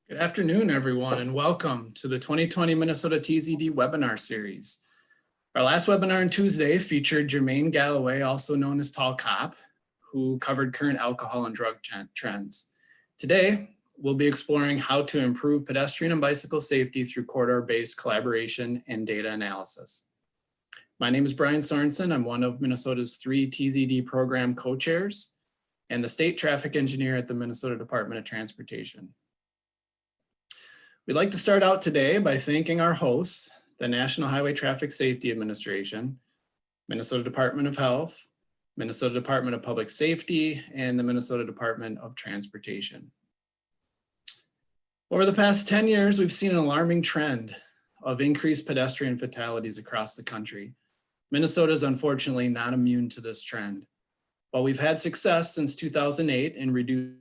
Good afternoon, everyone, and welcome to the 2020 Minnesota TZD webinar series. Our last webinar on Tuesday featured Jermaine Galloway, also known as Tall Cop, who covered current alcohol and drug trends. Today, we'll be exploring how to improve pedestrian and bicycle safety through corridor-based collaboration and data analysis. My name is Brian Sorensen. I'm one of Minnesota's 3 TZD program co-chairs and the state traffic engineer at the Minnesota Department of Transportation. We'd like to start out today by thanking our hosts, the National Highway Traffic Safety Administration, Minnesota Department of Health, Minnesota Department of Public Safety, and the Minnesota Department of Transportation. Over the past 10 years, we've seen an alarming trend of increased pedestrian fatalities across the country. Minnesota is unfortunately not immune to this trend. While we've had success since 2008 in reducing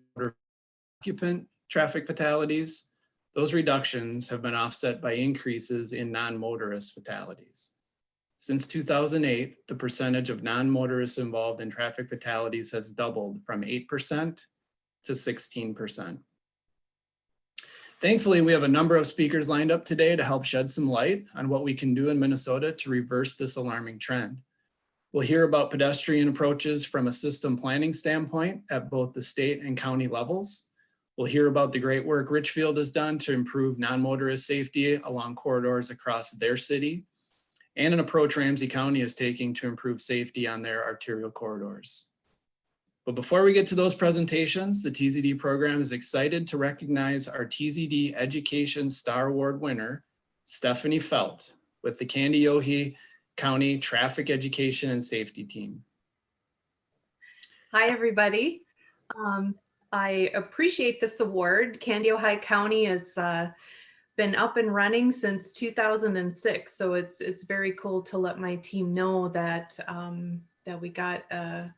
occupant traffic fatalities, those reductions have been offset by increases in non-motorist fatalities. Since 2008, the percentage of non-motorists involved in traffic fatalities has doubled from 8% to 16%. Thankfully, we have a number of speakers lined up today to help shed some light on what we can do in Minnesota to reverse this alarming trend. We'll hear about pedestrian approaches from a system planning standpoint at both the state and county levels. We'll hear about the great work Richfield has done to improve non-motorist safety along corridors across their city, and an approach Ramsey County is taking to improve safety on their arterial corridors. But before we get to those presentations, the TZD program is excited to recognize our TZD Education Star Award winner, Stephanie Felt, with the Kandiyohi County Traffic Education and Safety Team. Hi, everybody. I appreciate this award. Kandiyohi County has been up and running since 2006, so it's very cool to let my team know that that we got an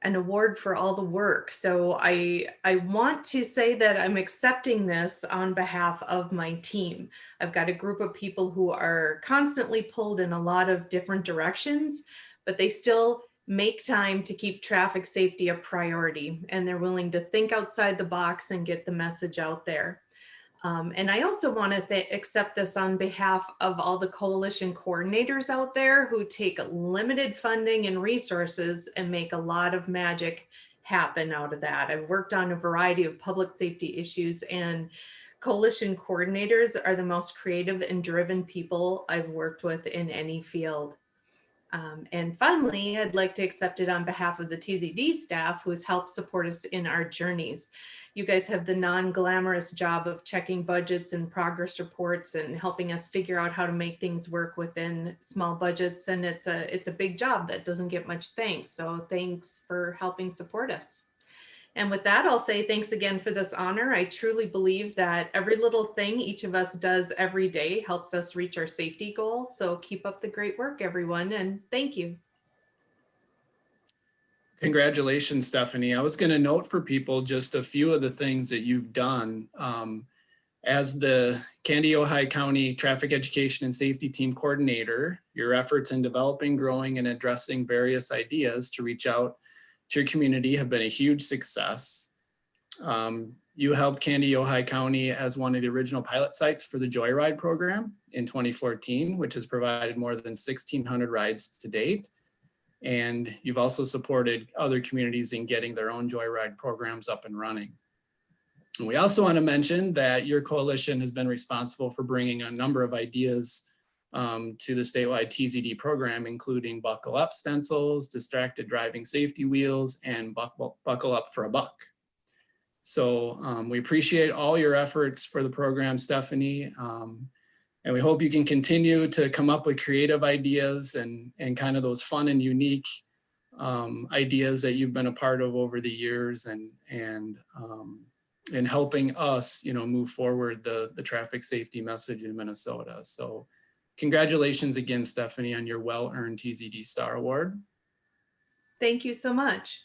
award for all the work. So I want to say that I'm accepting this on behalf of my team. I've got a group of people who are constantly pulled in a lot of different directions, but they still make time to keep traffic safety a priority, and they're willing to think outside the box and get the message out there. And I also want to accept this on behalf of all the coalition coordinators out there who take limited funding and resources and make a lot of magic happen out of that. I've worked on a variety of public safety issues, and coalition coordinators are the most creative and driven people I've worked with in any field. And finally, I'd like to accept it on behalf of the TZD staff who has helped support us in our journeys. You guys have the non-glamorous job of checking budgets and progress reports and helping us figure out how to make things work within small budgets. And it's a big job that doesn't get much thanks. So thanks for helping support us. And with that, I'll say thanks again for this honor. I truly believe that every little thing each of us does every day helps us reach our safety goal. So keep up the great work, everyone, and thank you. Congratulations, Stephanie. I was going to note for people just a few of the things that you've done. As the Kandiyohi County Traffic Education and Safety Team Coordinator, your efforts in developing, growing, and addressing various ideas to reach out to your community have been a huge success. You helped Kandiyohi County as one of the original pilot sites for the Joyride program in 2014, which has provided more than 1,600 rides to date. And you've also supported other communities in getting their own Joyride programs up and running. And we also want to mention that your coalition has been responsible for bringing a number of ideas to the statewide TZD program, including buckle up stencils, distracted driving safety wheels, and buckle up for a buck. So we appreciate all your efforts for the program, Stephanie. And we hope you can continue to come up with creative ideas and kind of those fun and unique ideas that you've been a part of over the years, and in helping us, move forward the traffic safety message in Minnesota. So congratulations again, Stephanie, on your well-earned TZD Star Award. Thank you so much.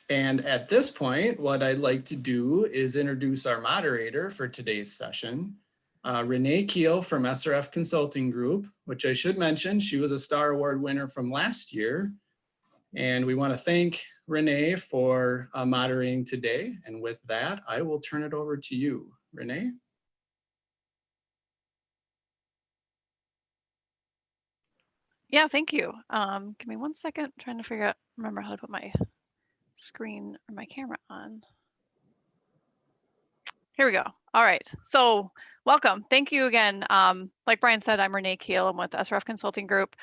And at this point, what I'd like to do is introduce our moderator for today's session, Renee Keel from SRF Consulting Group, which I should mention, she was a Star Award winner from last year And we want to thank Renee for moderating today. And with that, I will turn it over to you, Renee. Yeah, thank you. Give me 1 second, I'm trying to remember how to put my screen or my camera on. Here we go. All right, so welcome. Thank you again. Like Brian said, I'm Renee Keel. I'm with SRF Consulting Group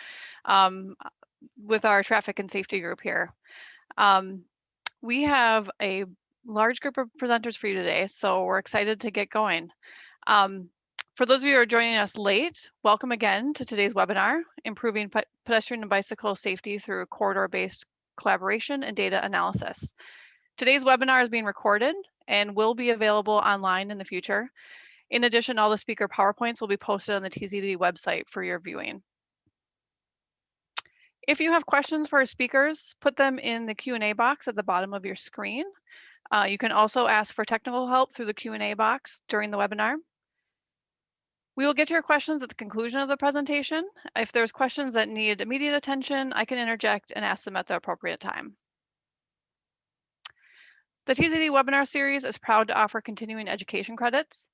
with our traffic and safety group here. We have a large group of presenters for you today, so we're excited to get going. For those of you who are joining us late, welcome again to today's webinar, Improving Pedestrian and Bicycle Safety Through Corridor-Based Collaboration and Data Analysis. Today's webinar is being recorded and will be available online in the future. In addition, all the speaker PowerPoints will be posted on the TZD website for your viewing. If you have questions for our speakers, put them in the Q&A box at the bottom of your screen. You can also ask for technical help through the Q&A box during the webinar. We will get to your questions at the conclusion of the presentation. If there's questions that need immediate attention, I can interject and ask them at the appropriate time. The TZD webinar series is proud to offer continuing education credits.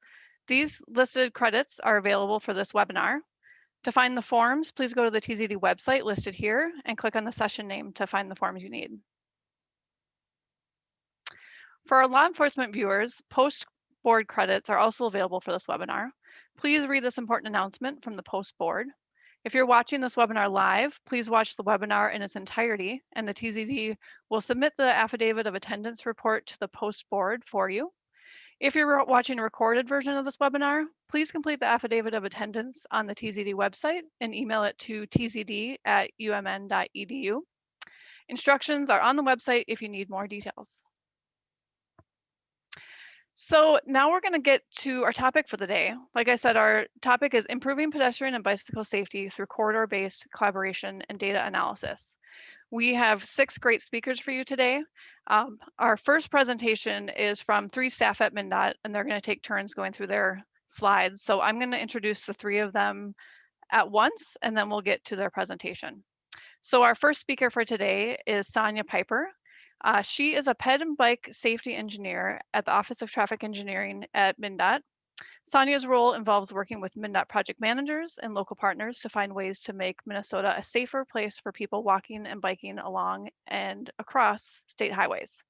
These listed credits are available for this webinar. To find the forms, please go to the TZD website listed here and click on the session name to find the forms you need. For our law enforcement viewers, post-board credits are also available for this webinar. Please read this important announcement from the post-board. If you're watching this webinar live, please watch the webinar in its entirety, and the TZD will submit the affidavit of attendance report to the post-board for you. If you're watching a recorded version of this webinar, please complete the affidavit of attendance on the TZD website and email it to tzd@umn.edu. Instructions are on the website if you need more details. So now we're going to get to our topic for the day. Like I said, our topic is improving pedestrian and bicycle safety through corridor-based collaboration and data analysis. We have 6 great speakers for you today. Our first presentation is from 3 staff at MnDOT, and they're going to take turns going through their slides. So I'm going to introduce the 3 of them at once, and then we'll get to their presentation. So our first speaker for today is Sonia Piper. She is a ped and bike safety engineer at the Office of Traffic Engineering at MnDOT. Sonia's role involves working with MnDOT project managers and local partners to find ways to make Minnesota a safer place for people walking and biking along and across state highways.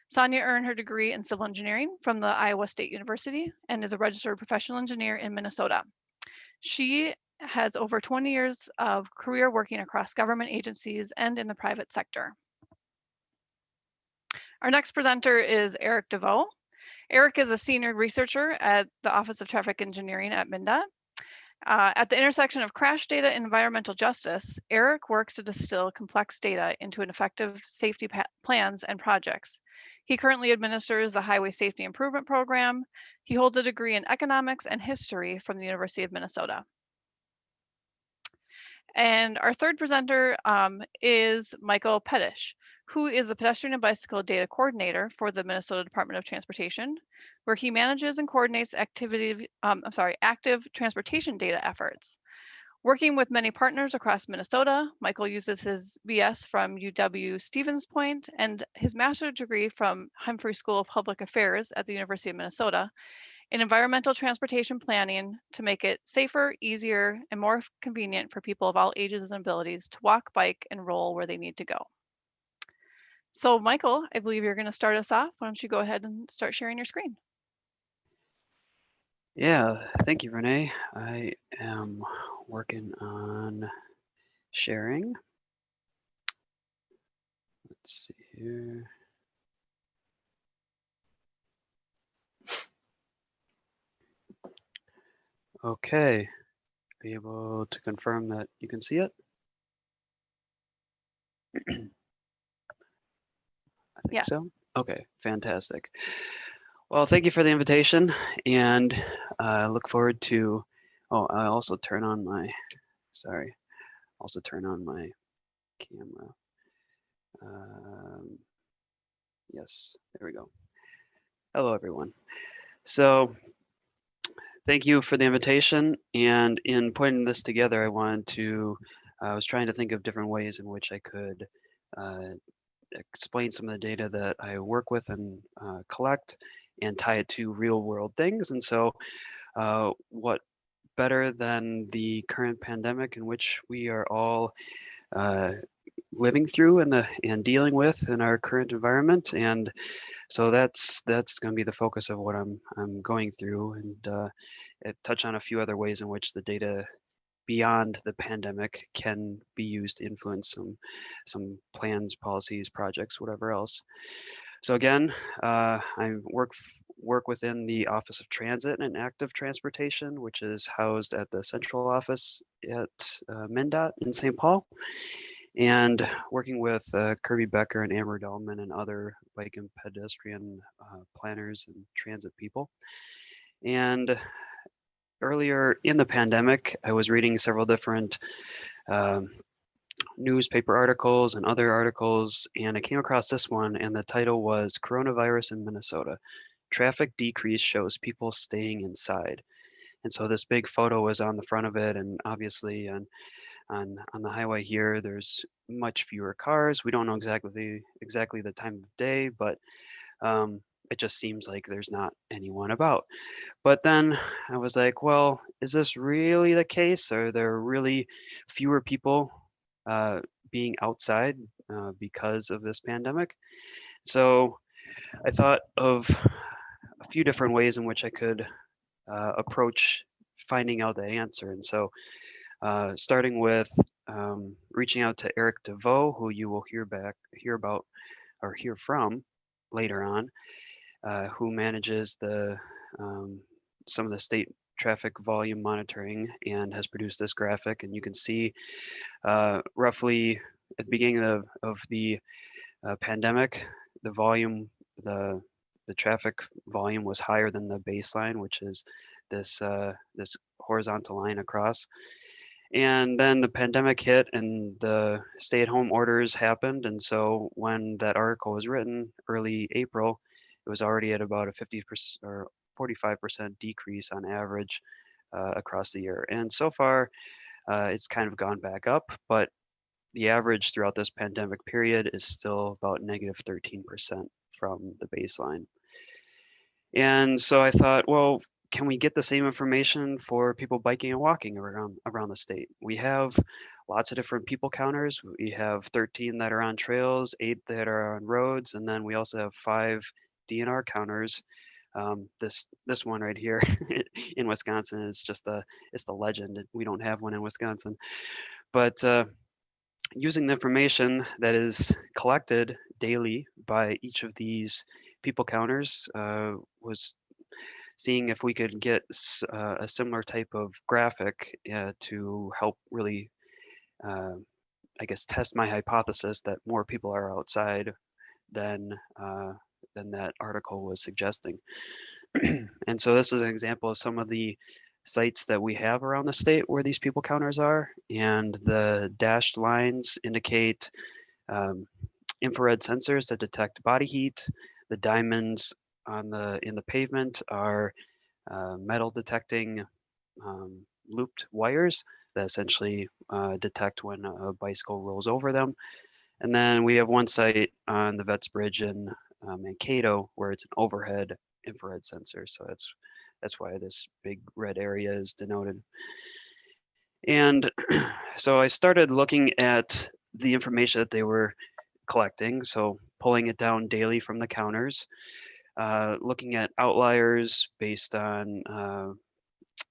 Sonia earned her degree in civil engineering from the Iowa State University and is a registered professional engineer in Minnesota. She has over 20 years of career working across government agencies and in the private sector. Our next presenter is Eric DeVoe. Eric is a senior researcher at the Office of Traffic Engineering at MnDOT. At the intersection of crash data and environmental justice, Eric works to distill complex data into an effective safety plans and projects. He currently administers the Highway Safety Improvement Program. He holds a degree in economics and history from the University of Minnesota. And our third presenter is Michael Pedish, who is the Pedestrian and Bicycle Data Coordinator for the Minnesota Department of Transportation, where he manages and coordinates active transportation data efforts. Working with many partners across Minnesota, Michael uses his BS from UW-Stevens Point and his master's degree from Humphrey School of Public Affairs at the University of Minnesota in environmental transportation planning to make it safer, easier, and more convenient for people of all ages and abilities to walk, bike, and roll where they need to go. So Michael, I believe you're going to start us off. Why don't you go ahead and start sharing your screen? Yeah, thank you, Renee. I am working on sharing. Let's see here. Okay, be able to confirm that you can see it? I think so. Okay, fantastic. Well, thank you for the invitation, and I look forward to, I also turn on my, camera. Yes, there we go. Hello, everyone. So thank you for the invitation, and in putting this together, I was trying to think of different ways in which I could explain some of the data that I work with and collect and tie it to real world things. And so what better than the current pandemic in which we are all living through and dealing with in our current environment. And so that's going to be the focus of what I'm going through, and touch on a few other ways in which the data beyond the pandemic can be used to influence some plans, policies, projects, whatever else. So again, I work within the Office of Transit and Active Transportation, which is housed at the central office at MnDOT in St. Paul, and working with Kirby Becker and Amber Dahlman and other bike and pedestrian planners and transit people. And earlier in the pandemic, I was reading several different newspaper articles and other articles, and I came across this one, and the title was Coronavirus in Minnesota. Traffic decrease shows people staying inside. And so this big photo was on the front of it, and obviously on the highway here, there's much fewer cars. We don't know exactly the time of day, but it just seems like there's not anyone about. But then I was like, well, is this really the case? Are there really fewer people being outside because of this pandemic? So I thought of a few different ways in which I could approach finding out the answer. And so starting with reaching out to Eric DeVoe, who you will hear from later on, who manages some of the state traffic volume monitoring and has produced this graphic. And you can see roughly at the beginning of the pandemic, the traffic volume was higher than the baseline, which is this horizontal line across. And then the pandemic hit and the stay-at-home orders happened. And so when that article was written, early April, it was already at about a 50% or 45% decrease on average across the year. And so far, it's kind of gone back up, but the average throughout this pandemic period is still about negative 13% from the baseline. And so I thought, well, can we get the same information for people biking and walking around the state? We have lots of different people counters. We have 13 that are on trails, 8 that are on roads, and then we also have 5 DNR counters. This one right here in Wisconsin is just it's the legend. We don't have one in Wisconsin, but using the information that is collected daily by each of these people counters was seeing if we could get a similar type of graphic to help really, I guess, test my hypothesis that more people are outside than that article was suggesting. And so this is an example of some of the sites that we have around the state where these people counters are, and the dashed lines indicate infrared sensors that detect body heat. The diamonds in the pavement are metal detecting looped wires that essentially detect when a bicycle rolls over them. And then we have one site on the Vets Bridge in Mankato where it's an overhead infrared sensor. So that's why this big red area is denoted. And so I started looking at the information that they were collecting. So pulling it down daily from the counters, looking at outliers based on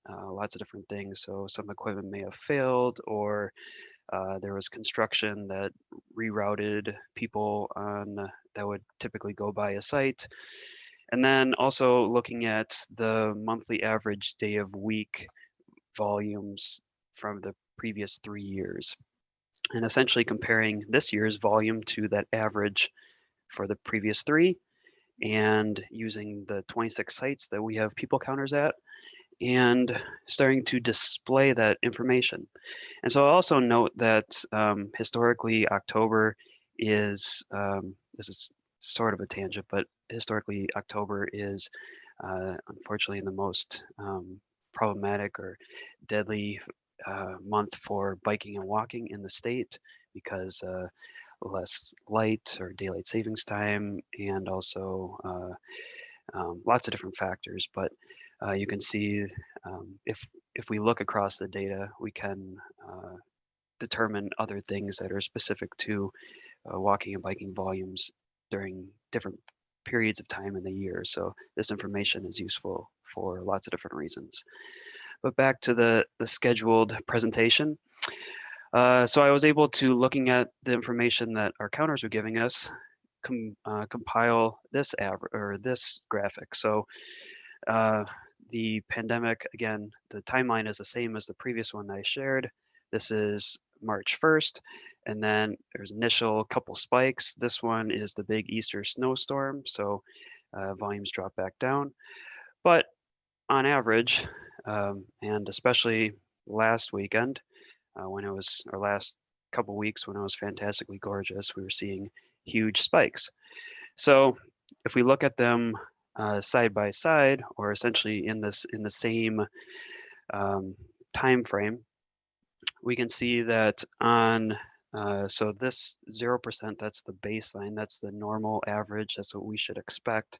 lots of different things. So some equipment may have failed, or there was construction that rerouted people that would typically go by a site. And then also looking at the monthly average day of week volumes from the previous 3 years, and essentially comparing this year's volume to that average for the previous 3, and using the 26 sites that we have people counters at, and starting to display that information. And so I'll also note that historically October is, this is sort of a tangent, but historically October is unfortunately the most problematic or deadly month for biking and walking in the state, because less light or daylight savings time, and also lots of different factors. But you can see if we look across the data, we can determine other things that are specific to walking and biking volumes during different periods of time in the year. So this information is useful for lots of different reasons. But back to the scheduled presentation. So I was able to, looking at the information that our counters were giving us, compile this this graphic. So the pandemic, again, the timeline is the same as the previous one I shared. This is March 1st, and then there's initial couple spikes. This one is the big Easter snowstorm, so volumes drop back down. But on average, and especially last weekend, when it was, our last couple weeks when it was fantastically gorgeous, we were seeing huge spikes. So if we look at them side by side, or essentially in the same time frame, we can see that on so this 0%, that's the baseline, that's the normal average, that's what we should expect.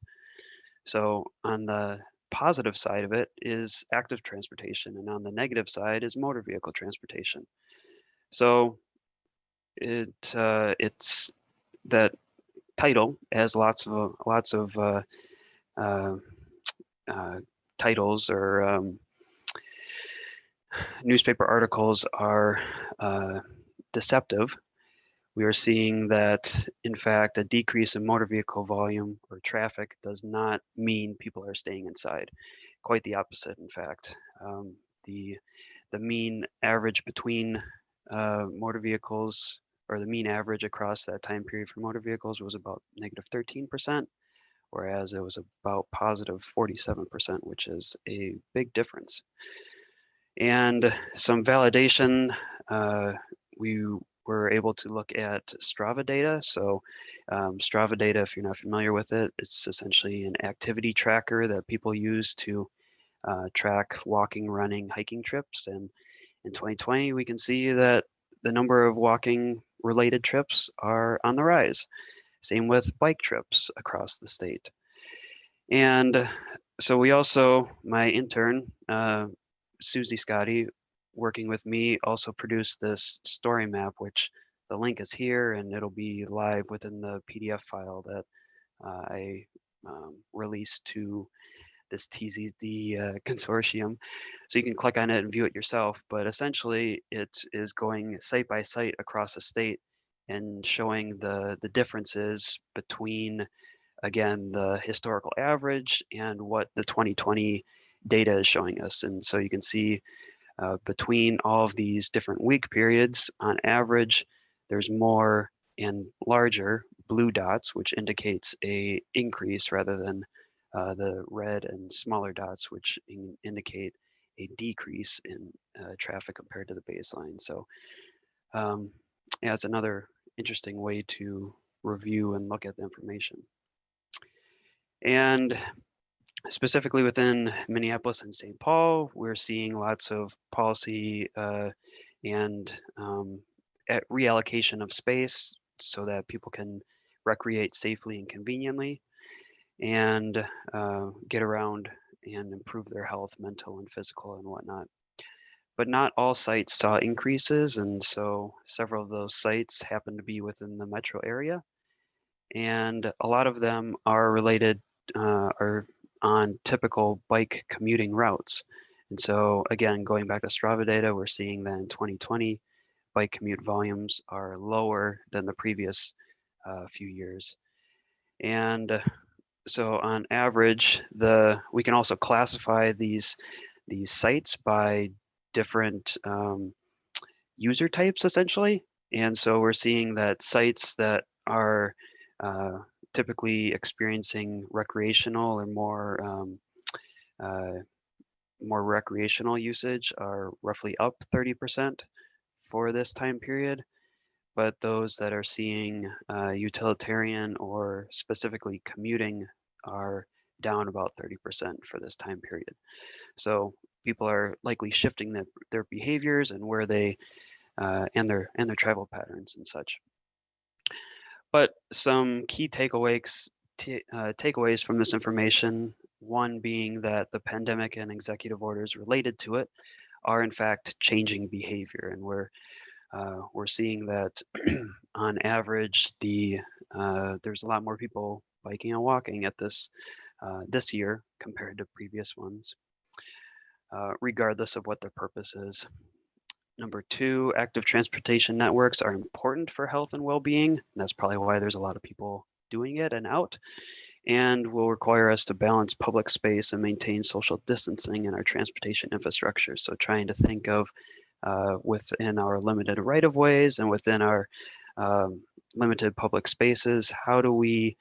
So on the positive side of it is active transportation, and on the negative side is motor vehicle transportation. So it's that title has lots of titles or newspaper articles are deceptive. We are seeing that, in fact, a decrease in motor vehicle volume or traffic does not mean people are staying inside. Quite the opposite, in fact. The mean average between motor vehicles, or the mean average across that time period for motor vehicles, was about -13%, whereas it was about +47%, which is a big difference. And some validation, we were able to look at Strava data. So Strava data, if you're not familiar with it, it's essentially an activity tracker that people use to track walking, running, hiking trips. And in 2020, we can see that the number of walking related trips are on the rise. Same with bike trips across the state. And so we also, my intern, Susie Scotty, working with me, also produced this story map, which the link is here, and it'll be live within the PDF file that I released to this TZD consortium. So you can click on it and view it yourself, but essentially it is going site by site across the state and showing the differences between, again, the historical average and what the 2020 data is showing us. And so you can see between all of these different week periods, on average, there's more and larger blue dots, which indicates a increase rather than the red and smaller dots, which indicate a decrease in traffic compared to the baseline. So yeah, it's another interesting way to review and look at the information. And specifically within Minneapolis and St. Paul, we're seeing lots of policy and reallocation of space so that people can recreate safely and conveniently, and get around and improve their health, mental and physical and whatnot. But not all sites saw increases, and so several of those sites happen to be within the metro area, and a lot of them are related are on typical bike commuting routes. And so again, going back to Strava data, we're seeing that in 2020, bike commute volumes are lower than the previous few years. And so on average, we can also classify these sites by different user types, essentially. And so we're seeing that sites that are typically experiencing recreational or more recreational usage are roughly up 30% for this time period. But those that are seeing utilitarian or specifically commuting are down about 30% for this time period. So people are likely shifting their behaviors and where they and their travel patterns and such. But some key takeaways from this information, one being that the pandemic and executive orders related to it are in fact changing behavior, and we're seeing that on average there's a lot more people biking and walking at this year compared to previous ones, regardless of what their purpose is. Number two, active transportation networks are important for health and well-being. That's probably why there's a lot of people doing it and out, and will require us to balance public space and maintain social distancing in our transportation infrastructure. So trying to think of within our limited right-of-ways and within our limited public spaces, how do we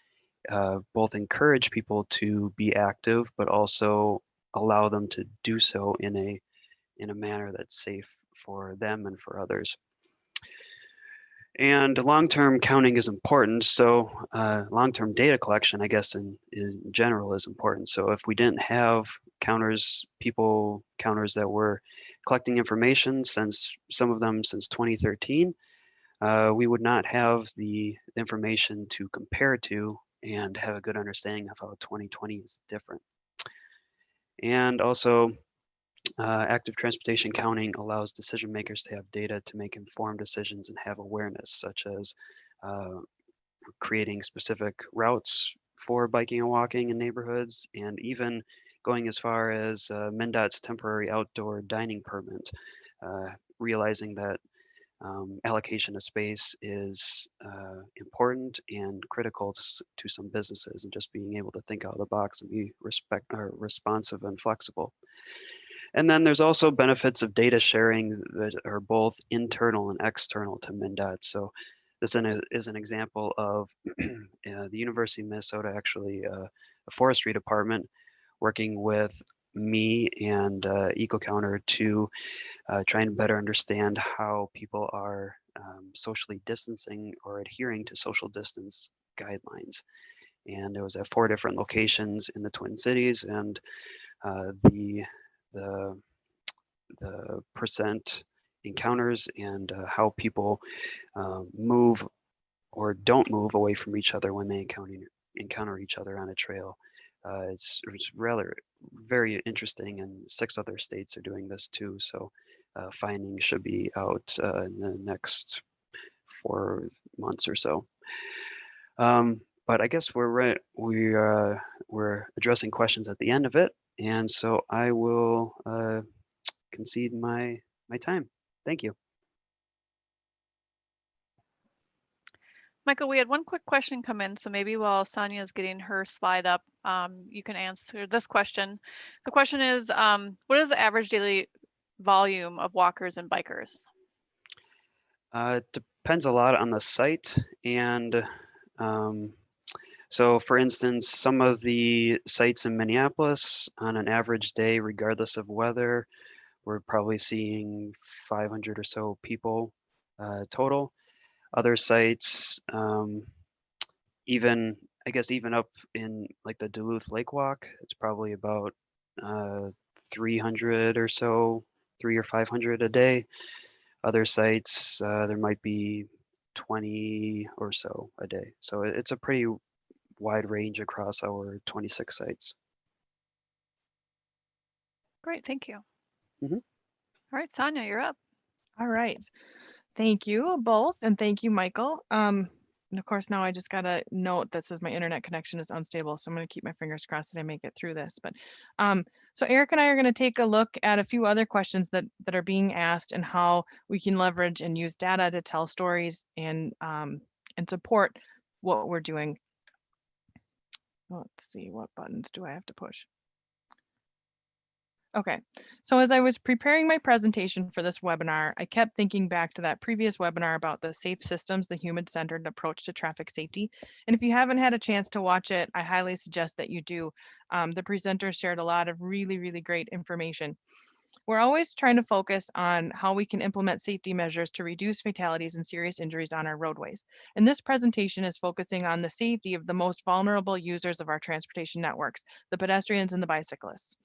both encourage people to be active, but also allow them to do so in a manner that's safe for them and for others. And long-term counting is important. So long-term data collection, I guess, in general is important. So if we didn't have counters that were collecting information, since some of them since 2013, we would not have the information to compare to and have a good understanding of how 2020 is different. And also, active transportation counting allows decision makers to have data to make informed decisions and have awareness, such as creating specific routes for biking and walking in neighborhoods, and even going as far as MnDOT's temporary outdoor dining permit, realizing that allocation of space is important and critical to some businesses, and just being able to think out of the box and be responsive and flexible. And then there's also benefits of data sharing that are both internal and external to MnDOT. So this is an example of the University of Minnesota, actually a forestry department, working with me and EcoCounter to try and better understand how people are socially distancing or adhering to social distance guidelines. And it was at 4 different locations in the Twin Cities, and the percent encounters and how people move or don't move away from each other when they encounter each other on a trail. It's rather very interesting, and 6 other states are doing this too. So findings should be out in the next 4 months or so. But I guess we're addressing questions at the end of it, and so I will concede my time. Thank you. Michael, we had one quick question come in, so maybe while Sonia is getting her slide up, you can answer this question. The question is, what is the average daily volume of walkers and bikers? It depends a lot on the site, and so for instance, some of the sites in Minneapolis on an average day, regardless of weather, we're probably seeing 500 or so people total. Other sites, even up in like the Duluth Lake Walk, it's probably about 300 or so, 300 or 500 a day. Other sites, there might be 20 or so a day. So it's a pretty wide range across our 26 sites. Great, thank you. Mm-hmm. All right, Sonia, you're up. All right. Thank you both, and thank you, Michael. And of course, now I just got a note that says my internet connection is unstable, so I'm going to keep my fingers crossed that I make it through this. But so Eric and I are going to take a look at a few other questions that are being asked, and how we can leverage and use data to tell stories and support what we're doing. Let's see, what buttons do I have to push? Okay, so as I was preparing my presentation for this webinar, I kept thinking back to that previous webinar about the safe systems, the human-centered approach to traffic safety. And if you haven't had a chance to watch it, I highly suggest that you do. The presenters shared a lot of really, really great information. We're always trying to focus on how we can implement safety measures to reduce fatalities and serious injuries on our roadways. And this presentation is focusing on the safety of the most vulnerable users of our transportation networks, the pedestrians and the bicyclists.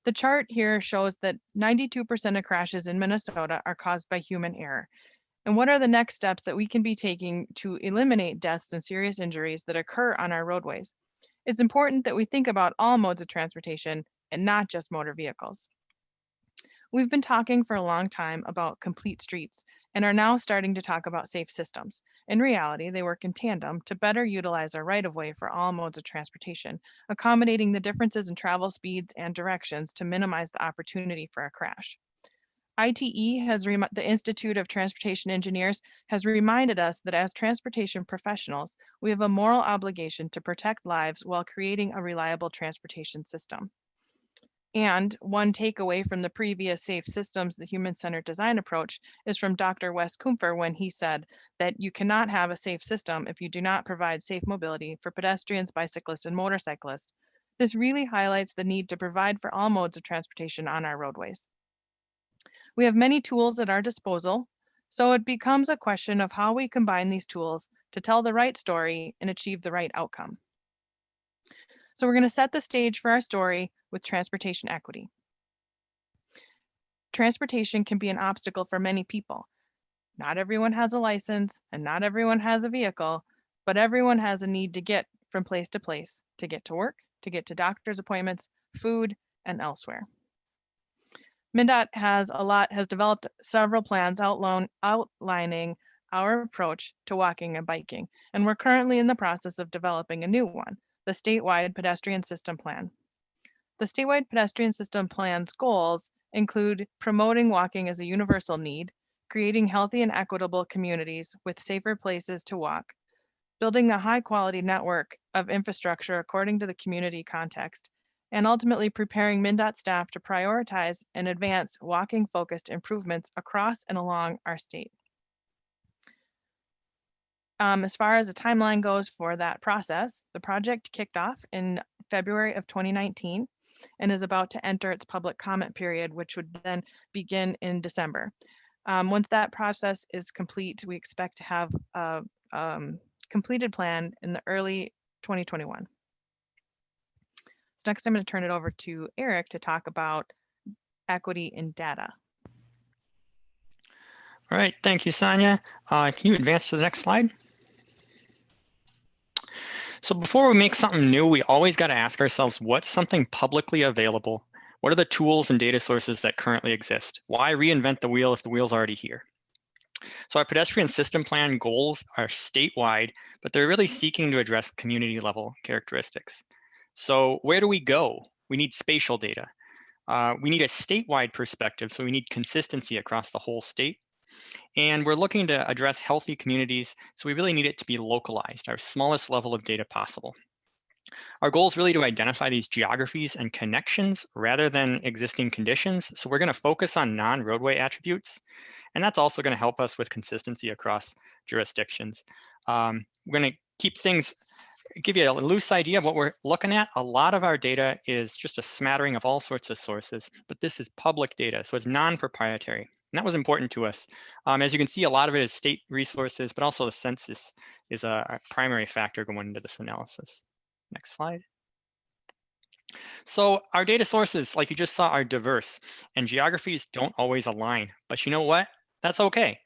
The chart here shows that 92% of crashes in Minnesota are caused by human error. And what are the next steps that we can be taking to eliminate deaths and serious injuries that occur on our roadways? It's important that we think about all modes of transportation and not just motor vehicles. We've been talking for a long time about complete streets and are now starting to talk about safe systems. In reality, they work in tandem to better utilize our right-of-way for all modes of transportation, accommodating the differences in travel speeds and directions to minimize the opportunity for a crash. ITE the Institute of Transportation Engineers has reminded us that as transportation professionals, we have a moral obligation to protect lives while creating a reliable transportation system. And one takeaway from the previous Safe Systems, the human-centered design approach, is from Dr. Wes Kumpfer when he said that you cannot have a safe system if you do not provide safe mobility for pedestrians, bicyclists, and motorcyclists. This really highlights the need to provide for all modes of transportation on our roadways. We have many tools at our disposal, so it becomes a question of how we combine these tools to tell the right story and achieve the right outcome. So we're going to set the stage for our story with transportation equity. Transportation can be an obstacle for many people. Not everyone has a license and not everyone has a vehicle, but everyone has a need to get from place to place, to get to work, to get to doctor's appointments, food, and elsewhere. MnDOT has developed several plans outlining our approach to walking and biking, and we're currently in the process of developing a new one, the statewide pedestrian system plan. The statewide pedestrian system plan's goals include promoting walking as a universal need, creating healthy and equitable communities with safer places to walk, building a high-quality network of infrastructure according to the community context, and ultimately preparing MnDOT staff to prioritize and advance walking-focused improvements across and along our state. As far as the timeline goes for that process, the project kicked off in February of 2019 and is about to enter its public comment period, which would then begin in December. Once that process is complete, we expect to have a completed plan in the early 2021. So next I'm going to turn it over to Eric to talk about equity in data. All right, thank you, Sonia. Can you advance to the next slide? So before we make something new, we always got to ask ourselves, what's something publicly available? What are the tools and data sources that currently exist? Why reinvent the wheel if the wheel's already here? So our pedestrian system plan goals are statewide, but they're really seeking to address community level characteristics. So where do we go? We need spatial data. We need a statewide perspective, so we need consistency across the whole state. And we're looking to address healthy communities, so we really need it to be localized, our smallest level of data possible. Our goal is really to identify these geographies and connections rather than existing conditions. So we're going to focus on non-roadway attributes, and that's also going to help us with consistency across jurisdictions. We're going to keep things, give you a loose idea of what we're looking at. A lot of our data is just a smattering of all sorts of sources, but this is public data, so it's non-proprietary. And that was important to us. As you can see, a lot of it is state resources, but also the census is a primary factor going into this analysis. Next slide. So our data sources, like you just saw, are diverse, and geographies don't always align. But you know what? That's okay.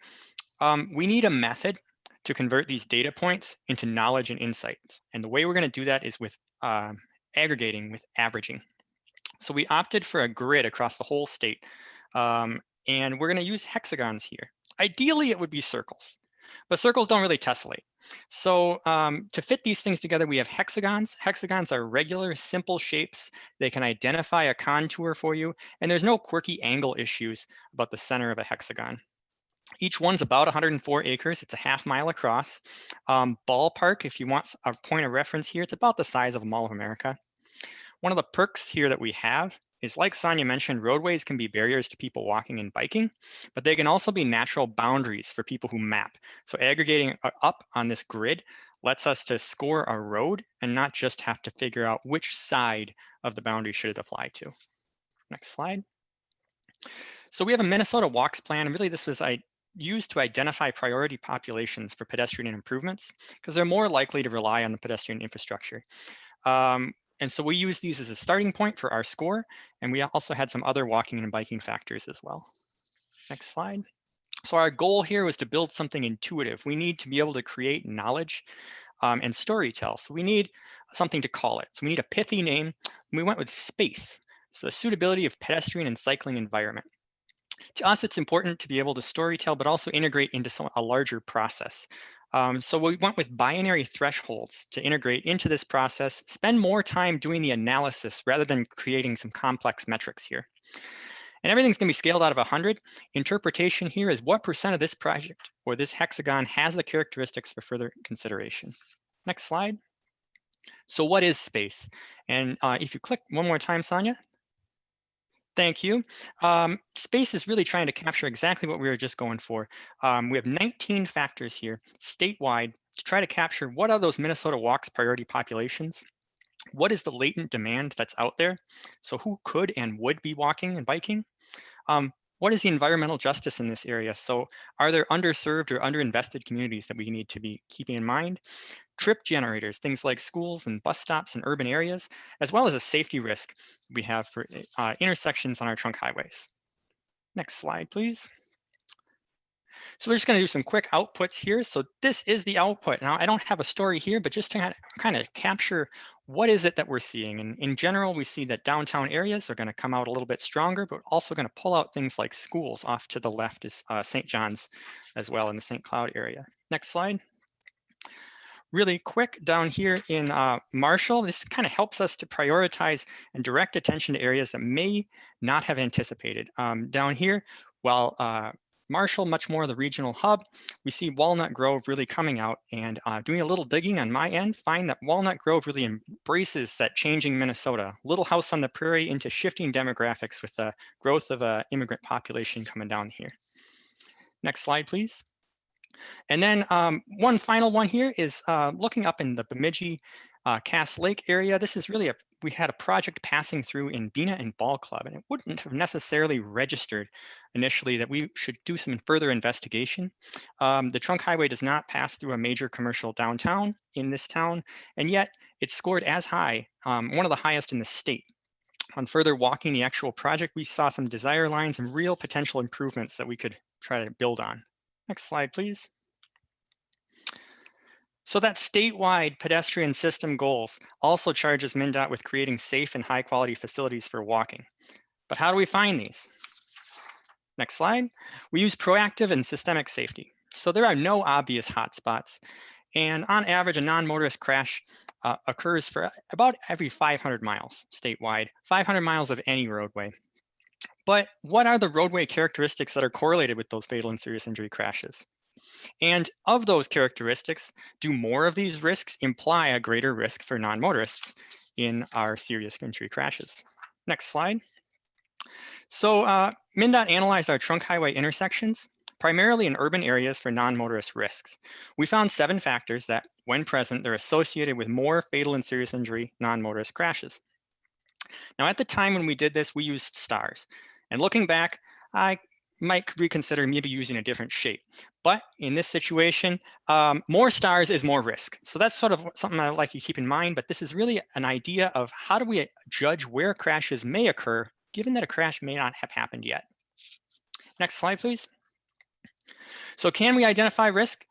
We need a method to convert these data points into knowledge and insights. And the way we're going to do that is with aggregating, with averaging. So we opted for a grid across the whole state. And we're going to use hexagons here. Ideally, it would be circles, but circles don't really tessellate. So to fit these things together, we have hexagons. Hexagons are regular, simple shapes. They can identify a contour for you, and there's no quirky angle issues about the center of a hexagon. Each one's about 104 acres. It's a half mile across. Ballpark, if you want a point of reference here, it's about the size of a Mall of America. One of the perks here that we have is, like Sonia mentioned, roadways can be barriers to people walking and biking, but they can also be natural boundaries for people who map. So aggregating up on this grid lets us to score a road and not just have to figure out which side of the boundary should it apply to. Next slide. So we have a Minnesota Walks plan, and really this was used to identify priority populations for pedestrian improvements because they're more likely to rely on the pedestrian infrastructure. And so we use these as a starting point for our score, and we also had some other walking and biking factors as well. Next slide. So our goal here was to build something intuitive. We need to be able to create knowledge and story tell. So we need something to call it. So we need a pithy name. And we went with space. So the suitability of pedestrian and cycling environment. To us, it's important to be able to story tell, but also integrate into a larger process. So we went with binary thresholds to integrate into this process, spend more time doing the analysis rather than creating some complex metrics here. And everything's going to be scaled out of 100. Interpretation here is what percent of this project or this hexagon has the characteristics for further consideration. Next slide. So what is space? And if you click one more time, Sonia. Thank you. Space is really trying to capture exactly what we were just going for. We have 19 factors here statewide to try to capture what are those Minnesota Walks priority populations. What is the latent demand that's out there? So who could and would be walking and biking? What is the environmental justice in this area? So are there underserved or underinvested communities that we need to be keeping in mind? Trip generators, things like schools and bus stops in urban areas, as well as a safety risk we have for intersections on our trunk highways. Next slide, please. So we're just going to do some quick outputs here. So this is the output. Now, I don't have a story here, but just to kind of capture what is it that we're seeing. And in general, we see that downtown areas are going to come out a little bit stronger, but also going to pull out things like schools. Off to the left is St. John's as well in the St. Cloud area. Next slide. Really quick down here in Marshall, this kind of helps us to prioritize and direct attention to areas that may not have anticipated. Down here, while Marshall, much more the regional hub, we see Walnut Grove really coming out, and doing a little digging on my end, find that Walnut Grove really embraces that changing Minnesota, little house on the prairie into shifting demographics with the growth of an immigrant population coming down here. Next slide, please. And then one final one here is looking up in the Bemidji Cass Lake area. This is really we had a project passing through in Bena and Ball Club, and it wouldn't have necessarily registered initially that we should do some further investigation. The trunk highway does not pass through a major commercial downtown in this town, and yet it's scored as high, one of the highest in the state. On further walking the actual project, we saw some desire lines and real potential improvements that we could try to build on. Next slide, please. So that statewide pedestrian system goals also charges MnDOT with creating safe and high quality facilities for walking. But how do we find these? Next slide. We use proactive and systemic safety. So there are no obvious hotspots. And on average, a non-motorist crash occurs for about every 500 miles statewide, 500 miles of any roadway. But what are the roadway characteristics that are correlated with those fatal and serious injury crashes? And of those characteristics, do more of these risks imply a greater risk for non-motorists in our serious injury crashes? Next slide. So MnDOT analyzed our trunk highway intersections, primarily in urban areas for non-motorist risks. We found 7 factors that, when present, they're associated with more fatal and serious injury non-motorist crashes. Now, at the time when we did this, we used stars. And looking back, I might reconsider maybe using a different shape. But in this situation, more stars is more risk. So that's sort of something I'd like you to keep in mind, but this is really an idea of how do we judge where crashes may occur, given that a crash may not have happened yet. Next slide, please. So can we identify risk?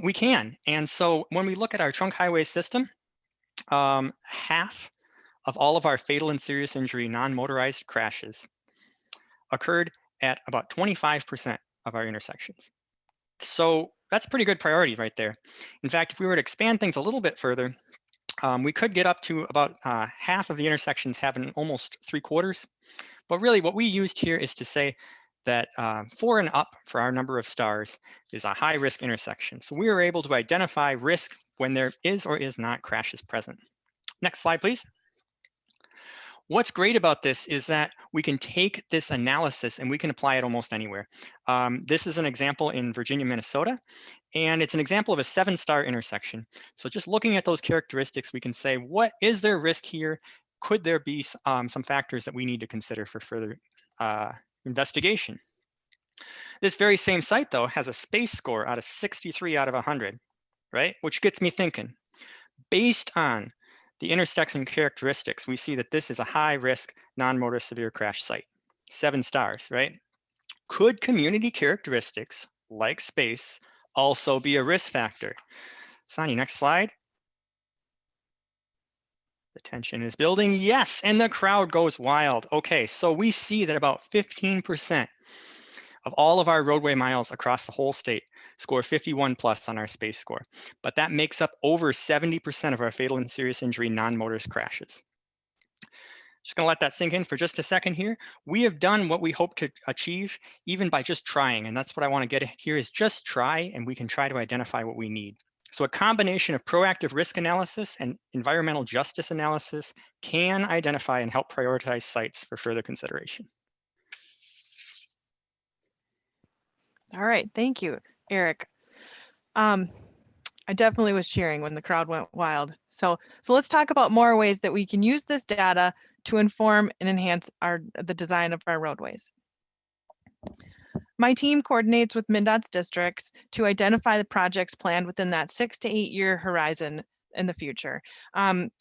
We can. And so when we look at our trunk highway system, half of all of our fatal and serious injury non-motorized crashes occurred at about 25% of our intersections. So that's pretty good priority right there. In fact, if we were to expand things a little bit further, we could get up to about half of the intersections having almost 3/4. But really what we used here is to say that 4 and up for our number of stars is a high risk intersection. So we were able to identify risk when there is or is not crashes present. Next slide, please. What's great about this is that we can take this analysis and we can apply it almost anywhere. This is an example in Virginia, Minnesota, and it's an example of a 7-star intersection. So just looking at those characteristics, we can say, what is there risk here? Could there be some factors that we need to consider for further investigation? This very same site, though, has a space score out of 63 out of 100, right? Which gets me thinking, based on the intersection characteristics, we see that this is a high risk non-motor severe crash site, 7 stars, right? Could community characteristics like space also be a risk factor? Sonny, next slide. The tension is building. Yes, and the crowd goes wild. Okay, so we see that about 15% of all of our roadway miles across the whole state score 51 plus on our space score. But that makes up over 70% of our fatal and serious injury non-motorist crashes. Just gonna let that sink in for just a second here. We have done what we hope to achieve even by just trying. And that's what I wanna get here is just try, and we can try to identify what we need. So a combination of proactive risk analysis and environmental justice analysis can identify and help prioritize sites for further consideration. All right, thank you, Eric. I definitely was cheering when the crowd went wild. So let's talk about more ways that we can use this data to inform and enhance the design of our roadways. My team coordinates with MnDOT's districts to identify the projects planned within that 6 to 8 year horizon in the future.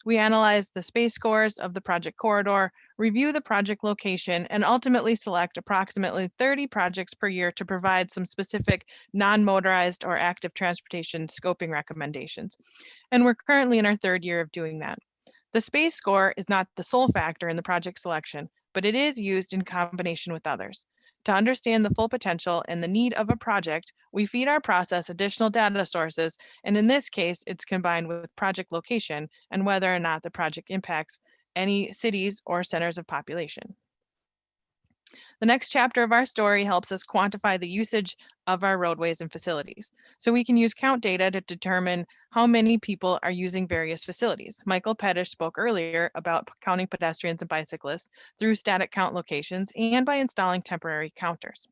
We analyze the space scores of the project corridor, review the project location, and ultimately select approximately 30 projects per year to provide some specific non-motorized or active transportation scoping recommendations. And we're currently in our 3rd year of doing that. The space score is not the sole factor in the project selection, but it is used in combination with others. To understand the full potential and the need of a project, we feed our process additional data sources, and in this case, it's combined with project location and whether or not the project impacts any cities or centers of population. The next chapter of our story helps us quantify the usage of our roadways and facilities. So we can use count data to determine how many people are using various facilities. Michael Pettish spoke earlier about counting pedestrians and bicyclists through static count locations and by installing temporary counters.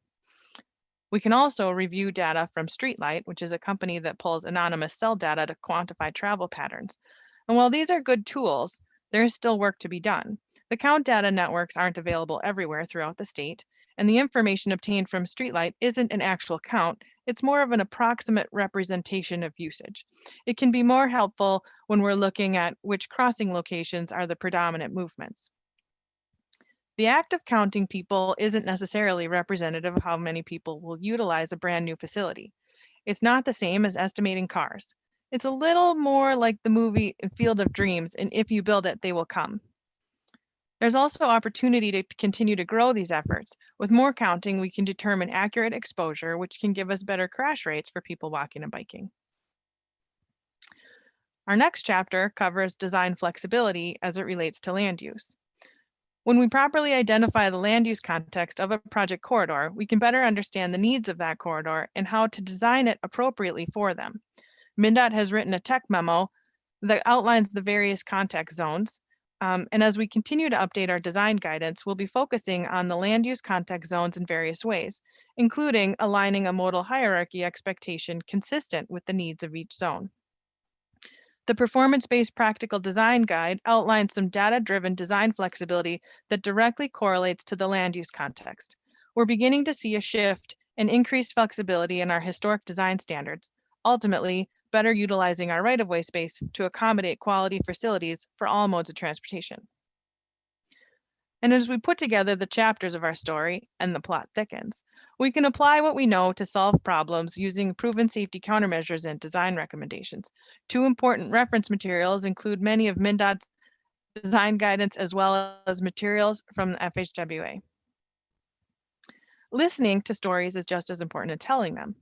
We can also review data from Streetlight, which is a company that pulls anonymous cell data to quantify travel patterns. And while these are good tools, there is still work to be done. The count data networks aren't available everywhere throughout the state, and the information obtained from Streetlight isn't an actual count, it's more of an approximate representation of usage. It can be more helpful when we're looking at which crossing locations are the predominant movements. The act of counting people isn't necessarily representative of how many people will utilize a brand new facility. It's not the same as estimating cars. It's a little more like the movie Field of Dreams, and if you build it, they will come. There's also opportunity to continue to grow these efforts. With more counting, we can determine accurate exposure, which can give us better crash rates for people walking and biking. Our next chapter covers design flexibility as it relates to land use. When we properly identify the land use context of a project corridor, we can better understand the needs of that corridor and how to design it appropriately for them. MnDOT has written a tech memo that outlines the various context zones. And as we continue to update our design guidance, we'll be focusing on the land use context zones in various ways, including aligning a modal hierarchy expectation consistent with the needs of each zone. The performance-based practical design guide outlines some data-driven design flexibility that directly correlates to the land use context. We're beginning to see a shift and increased flexibility in our historic design standards, ultimately better utilizing our right-of-way space to accommodate quality facilities for all modes of transportation. And as we put together the chapters of our story and the plot thickens, we can apply what we know to solve problems using proven safety countermeasures and design recommendations. 2 important reference materials include many of MnDOT's design guidance as well as materials from the FHWA. Listening to stories is just as important as telling them.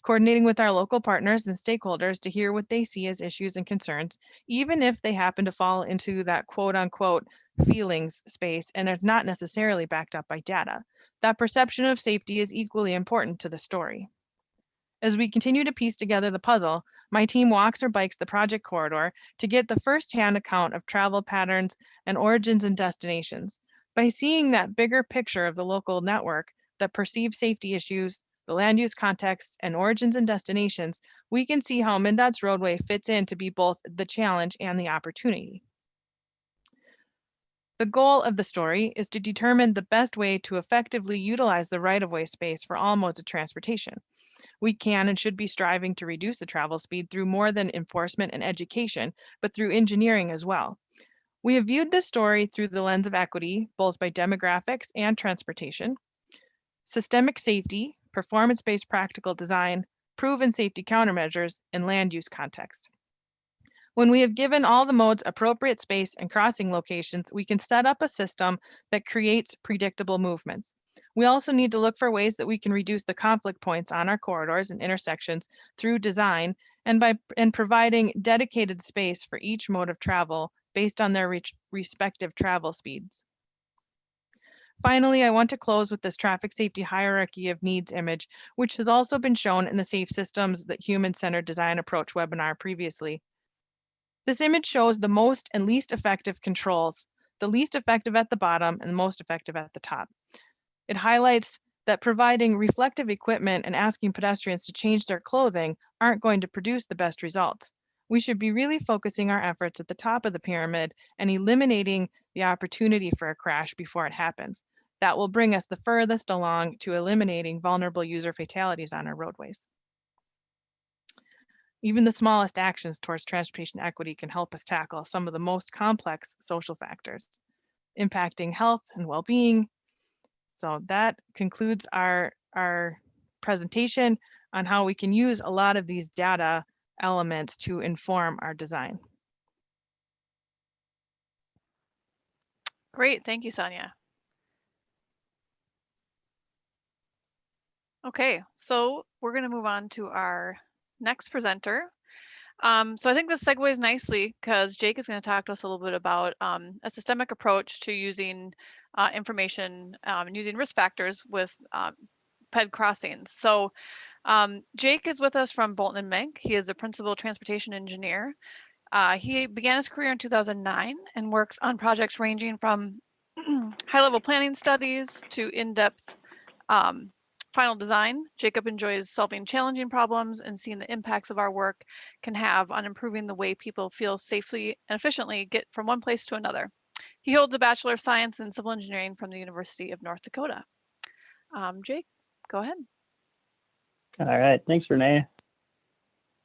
Coordinating with our local partners and stakeholders to hear what they see as issues and concerns, even if they happen to fall into that quote unquote feelings space and it's not necessarily backed up by data. That perception of safety is equally important to the story. As we continue to piece together the puzzle, my team walks or bikes the project corridor to get the firsthand account of travel patterns and origins and destinations. By seeing that bigger picture of the local network that perceives safety issues, the land use context, and origins and destinations, we can see how MnDOT's roadway fits in to be both the challenge and the opportunity. The goal of the story is to determine the best way to effectively utilize the right-of-way space for all modes of transportation. We can and should be striving to reduce the travel speed through more than enforcement and education, but through engineering as well. We have viewed this story through the lens of equity, both by demographics and transportation. systemic safety, performance-based practical design, proven safety countermeasures, and land use context. When we have given all the modes appropriate space and crossing locations, we can set up a system that creates predictable movements. We also need to look for ways that we can reduce the conflict points on our corridors and intersections through design and by providing dedicated space for each mode of travel based on their respective travel speeds. Finally, I want to close with this traffic safety hierarchy of needs image, which has also been shown in the Safe Systems that Human-Centered Design Approach webinar previously. This image shows the most and least effective controls, the least effective at the bottom and the most effective at the top. It highlights that providing reflective equipment and asking pedestrians to change their clothing aren't going to produce the best results. We should be really focusing our efforts at the top of the pyramid and eliminating the opportunity for a crash before it happens. That will bring us the furthest along to eliminating vulnerable user fatalities on our roadways. Even the smallest actions towards transportation equity can help us tackle some of the most complex social factors impacting health and well-being. So that concludes our presentation on how we can use a lot of these data elements to inform our design. Great, thank you, Sonia. Okay, so we're going to move on to our next presenter. So I think this segues nicely because Jake is going to talk to us a little bit about a systemic approach to using information and using risk factors with PED crossings. So Jake is with us from Bolton & Menk. He is a principal transportation engineer. He began his career in 2009 and works on projects ranging from high-level planning studies to in-depth final design. Jacob enjoys solving challenging problems and seeing the impacts of our work can have on improving the way people feel safely and efficiently get from one place to another. He holds a Bachelor of Science in Civil Engineering from the University of North Dakota. Jake, go ahead. All right, thanks, Renee.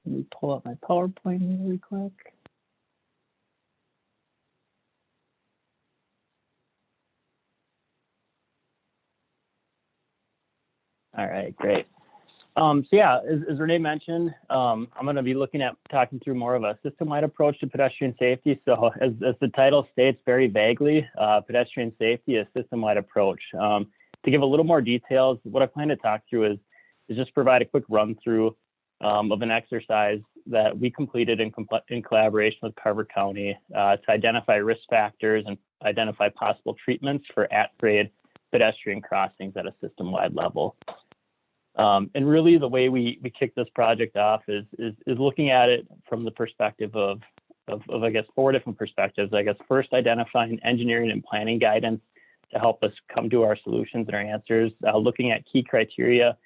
Let me pull up my PowerPoint really quick. All right, great. So yeah, as Renee mentioned, I'm going to be talking through more of a system-wide approach to pedestrian safety. So as the title states very vaguely, pedestrian safety is a system-wide approach. To give a little more details, what I plan to talk through is just provide a quick run through of an exercise that we completed in collaboration with Carver County to identify risk factors and identify possible treatments for at-grade pedestrian crossings at a system-wide level. And really the way we kick this project off is looking at it from the perspective of I guess 4 different perspectives. I guess first identifying engineering and planning guidance to help us come to our solutions and our answers, looking at key criteria,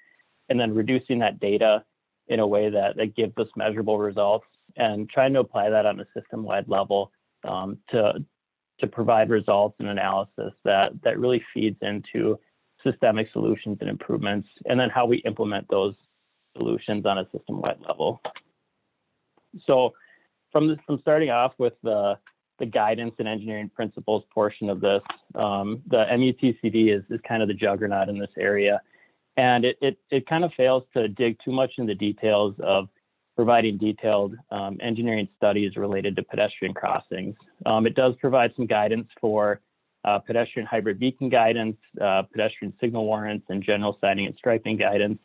and then reducing that data in a way that gives us measurable results and trying to apply that on a system-wide level to provide results and analysis that really feeds into systemic solutions and improvements, and then how we implement those solutions on a system-wide level. So from starting off with the guidance and engineering principles portion of this, the MUTCD is kind of the juggernaut in this area. And it kind of fails to dig too much into the details of providing detailed engineering studies related to pedestrian crossings. It does provide some guidance for pedestrian hybrid beacon guidance, pedestrian signal warrants, and general sighting and striping guidance.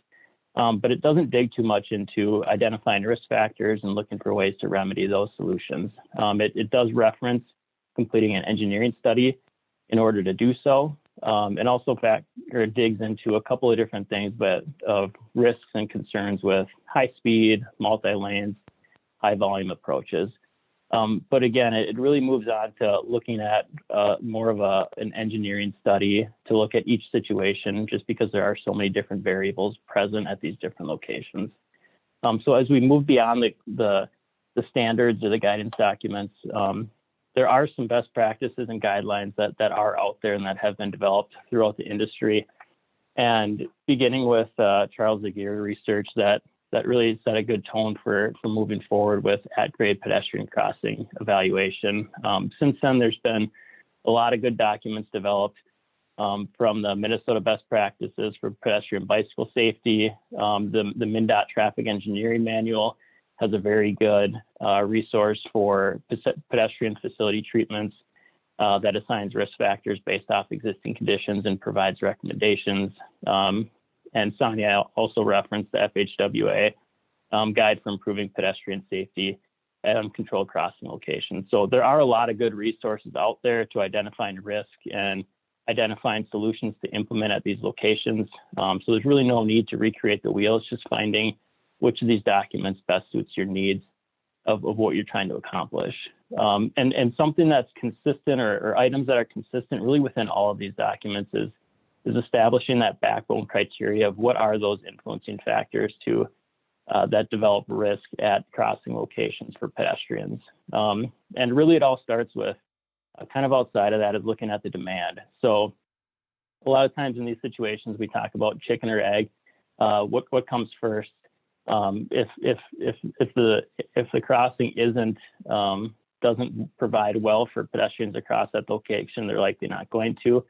But it doesn't dig too much into identifying risk factors and looking for ways to remedy those solutions. It does reference completing an engineering study in order to do so, and also digs into a couple of different things, but of risks and concerns with high speed, multi-lanes, high volume approaches. But again, it really moves on to looking at more of an engineering study to look at each situation, just because there are so many different variables present at these different locations. So as we move beyond the standards or the guidance documents, there are some best practices and guidelines that are out there and that have been developed throughout the industry. And beginning with Charles Aguirre research that really set a good tone for moving forward with at-grade pedestrian crossing evaluation. Since then, there's been a lot of good documents developed from the Minnesota Best Practices for Pedestrian Bicycle Safety. The MnDOT Traffic Engineering Manual has a very good resource for pedestrian facility treatments that assigns risk factors based off existing conditions and provides recommendations. And Sonia also referenced the FHWA Guide for Improving Pedestrian Safety at Uncontrolled Crossing Locations. So there are a lot of good resources out there to identifying risk and identifying solutions to implement at these locations. So there's really no need to recreate the wheel. It's just finding which of these documents best suits your needs of what you're trying to accomplish. And something that's consistent or items that are consistent really within all of these documents is establishing that backbone criteria of what are those influencing factors to that develop risk at crossing locations for pedestrians. And really it all starts with kind of outside of that is looking at the demand. So a lot of times in these situations, we talk about chicken or egg, what comes first. If the crossing doesn't provide well for pedestrians across that location, they're likely not going to.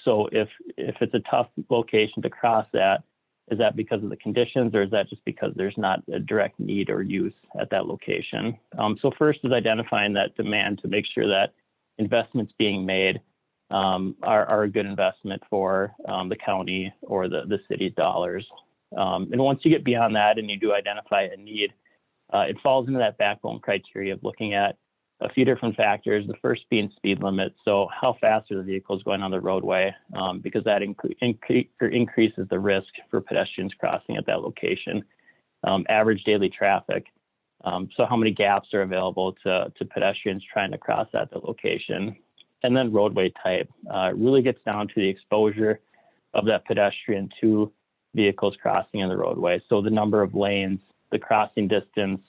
So if it's a tough location to cross that, is that because of the conditions, or is that just because there's not a direct need or use at that location? So first is identifying that demand to make sure that investments being made are a good investment for the county or the city's dollars. And once you get beyond that and you do identify a need, it falls into that backbone criteria of looking at a few different factors. The first being speed limit. So how fast are the vehicles going on the roadway? Because that increases the risk for pedestrians crossing at that location. Average daily traffic. So how many gaps are available to pedestrians trying to cross at the location? And then roadway type. It really gets down to the exposure of that pedestrian to vehicles crossing in the roadway. So the number of lanes, the crossing distance,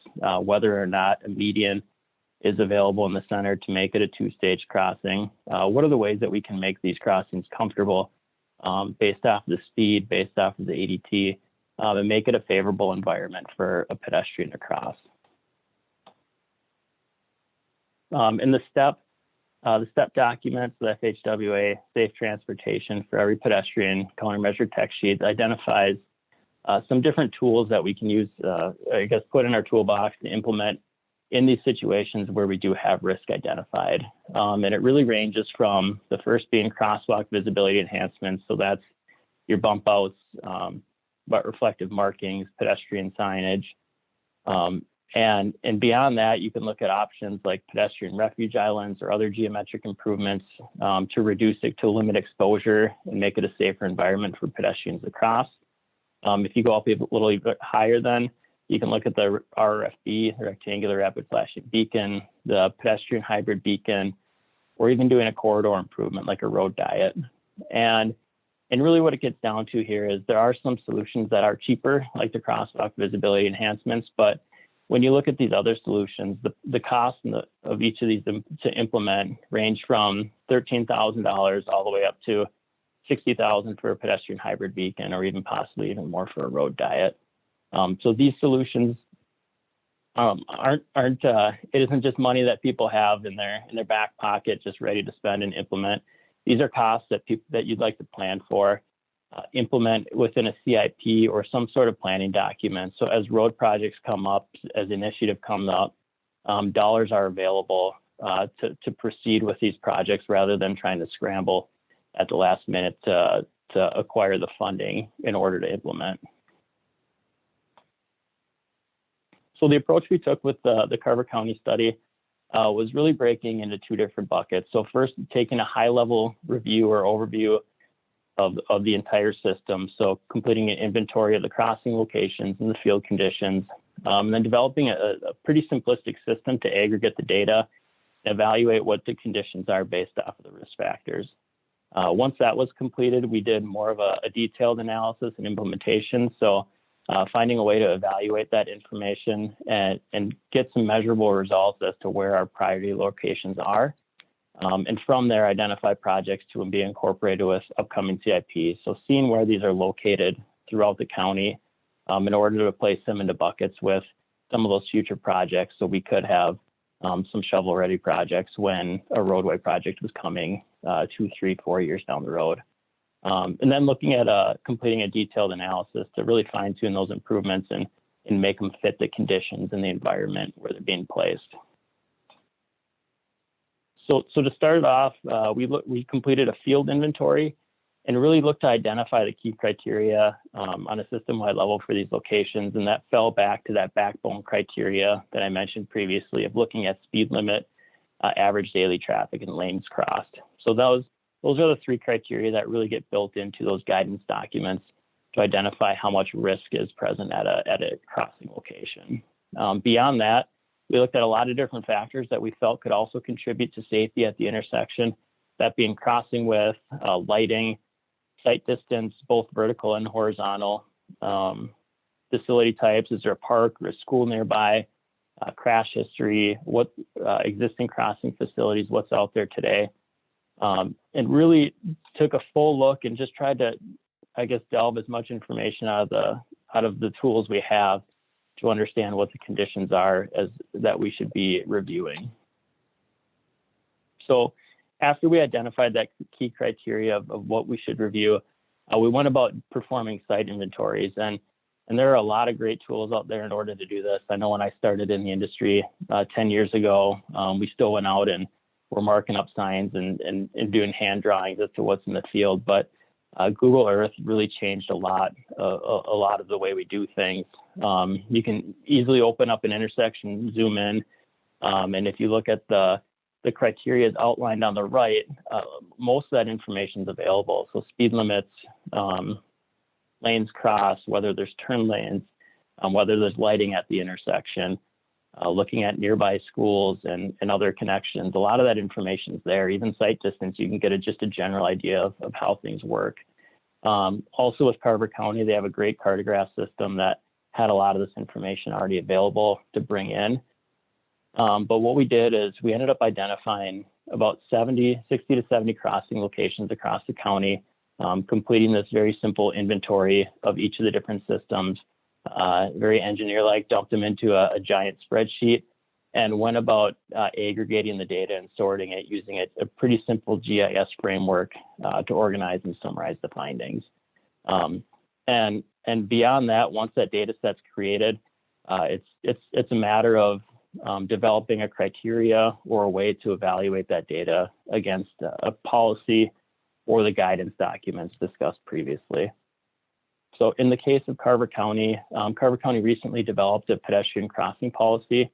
whether or not a median is available in the center to make it a two-stage crossing. What are the ways that we can make these crossings comfortable based off the speed, based off of the ADT, and make it a favorable environment for a pedestrian to cross. In the step documents, the FHWA Safe Transportation for Every Pedestrian countermeasure text sheet identifies some different tools that we can use, put in our toolbox to implement in these situations where we do have risk identified. And it really ranges from the first being crosswalk visibility enhancements. So that's your bump outs, but reflective markings, pedestrian signage. And beyond that, you can look at options like pedestrian refuge islands or other geometric improvements to reduce it, to limit exposure and make it a safer environment for pedestrians to cross. If you go up a little bit higher, then you can look at the RFB, the rectangular rapid flashing beacon, the pedestrian hybrid beacon, or even doing a corridor improvement like a road diet. And really what it gets down to here is there are some solutions that are cheaper, like the crosswalk visibility enhancements, but when you look at these other solutions, the cost of each of these to implement range from $13,000 all the way up to $60,000 for a pedestrian hybrid beacon, or even possibly even more for a road diet. So these solutions it isn't just money that people have in their back pocket, just ready to spend and implement. These are costs that you'd like to plan for, implement within a CIP or some sort of planning document. So as road projects come up, as initiative comes up, dollars are available to proceed with these projects rather than trying to scramble at the last minute to acquire the funding in order to implement. So the approach we took with the Carver County study was really breaking into two different buckets. So first, taking a high-level review or overview of the entire system. So completing an inventory of the crossing locations and the field conditions, and then developing a pretty simplistic system to aggregate the data, and evaluate what the conditions are based off of the risk factors. Once that was completed, we did more of a detailed analysis and implementation. So finding a way to evaluate that information and get some measurable results as to where our priority locations are. And from there, identify projects to be incorporated with upcoming CIPs. So seeing where these are located throughout the county in order to place them into buckets with some of those future projects, so we could have some shovel-ready projects when a roadway project was coming 2, 3, 4 years down the road. And then looking at completing a detailed analysis to really fine tune those improvements and make them fit the conditions and the environment where they're being placed. So to start it off, we completed a field inventory and really looked to identify the key criteria on a system-wide level for these locations. And that fell back to that backbone criteria that I mentioned previously of looking at speed limit, average daily traffic, and lanes crossed. So those are the 3 criteria that really get built into those guidance documents to identify how much risk is present at a crossing location. Beyond that, we looked at a lot of different factors that we felt could also contribute to safety at the intersection, that being crossing width, lighting, sight distance, both vertical and horizontal, facility types, is there a park or a school nearby, crash history, what existing crossing facilities, what's out there today, and really took a full look and just tried to, I guess, delve as much information out of the tools we have to understand what the conditions are that we should be reviewing. So after we identified that key criteria of what we should review, we went about performing site inventories. And there are a lot of great tools out there in order to do this. I know when I started in the industry 10 years ago, we still went out and were marking up signs and doing hand drawings as to what's in the field. But Google Earth really changed a lot of the way we do things. You can easily open up an intersection, zoom in, and if you look at the criteria outlined on the right, most of that information is available. So speed limits, lanes crossed, whether there's turn lanes, whether there's lighting at the intersection, looking at nearby schools and other connections. A lot of that information is there. Even sight distance, you can get just a general idea of how things work. Also with Carver County, they have a great cartograph system that had a lot of this information already available to bring in. But what we did is we ended up identifying about 60 to 70 crossing locations across the county, completing this very simple inventory of each of the different systems, very engineer-like, dumped them into a giant spreadsheet, and went about aggregating the data and sorting it using a pretty simple GIS framework to organize and summarize the findings. And beyond that, once that data set's created, it's a matter of developing a criteria or a way to evaluate that data against a policy or the guidance documents discussed previously. So in the case of Carver County recently developed a pedestrian crossing policy,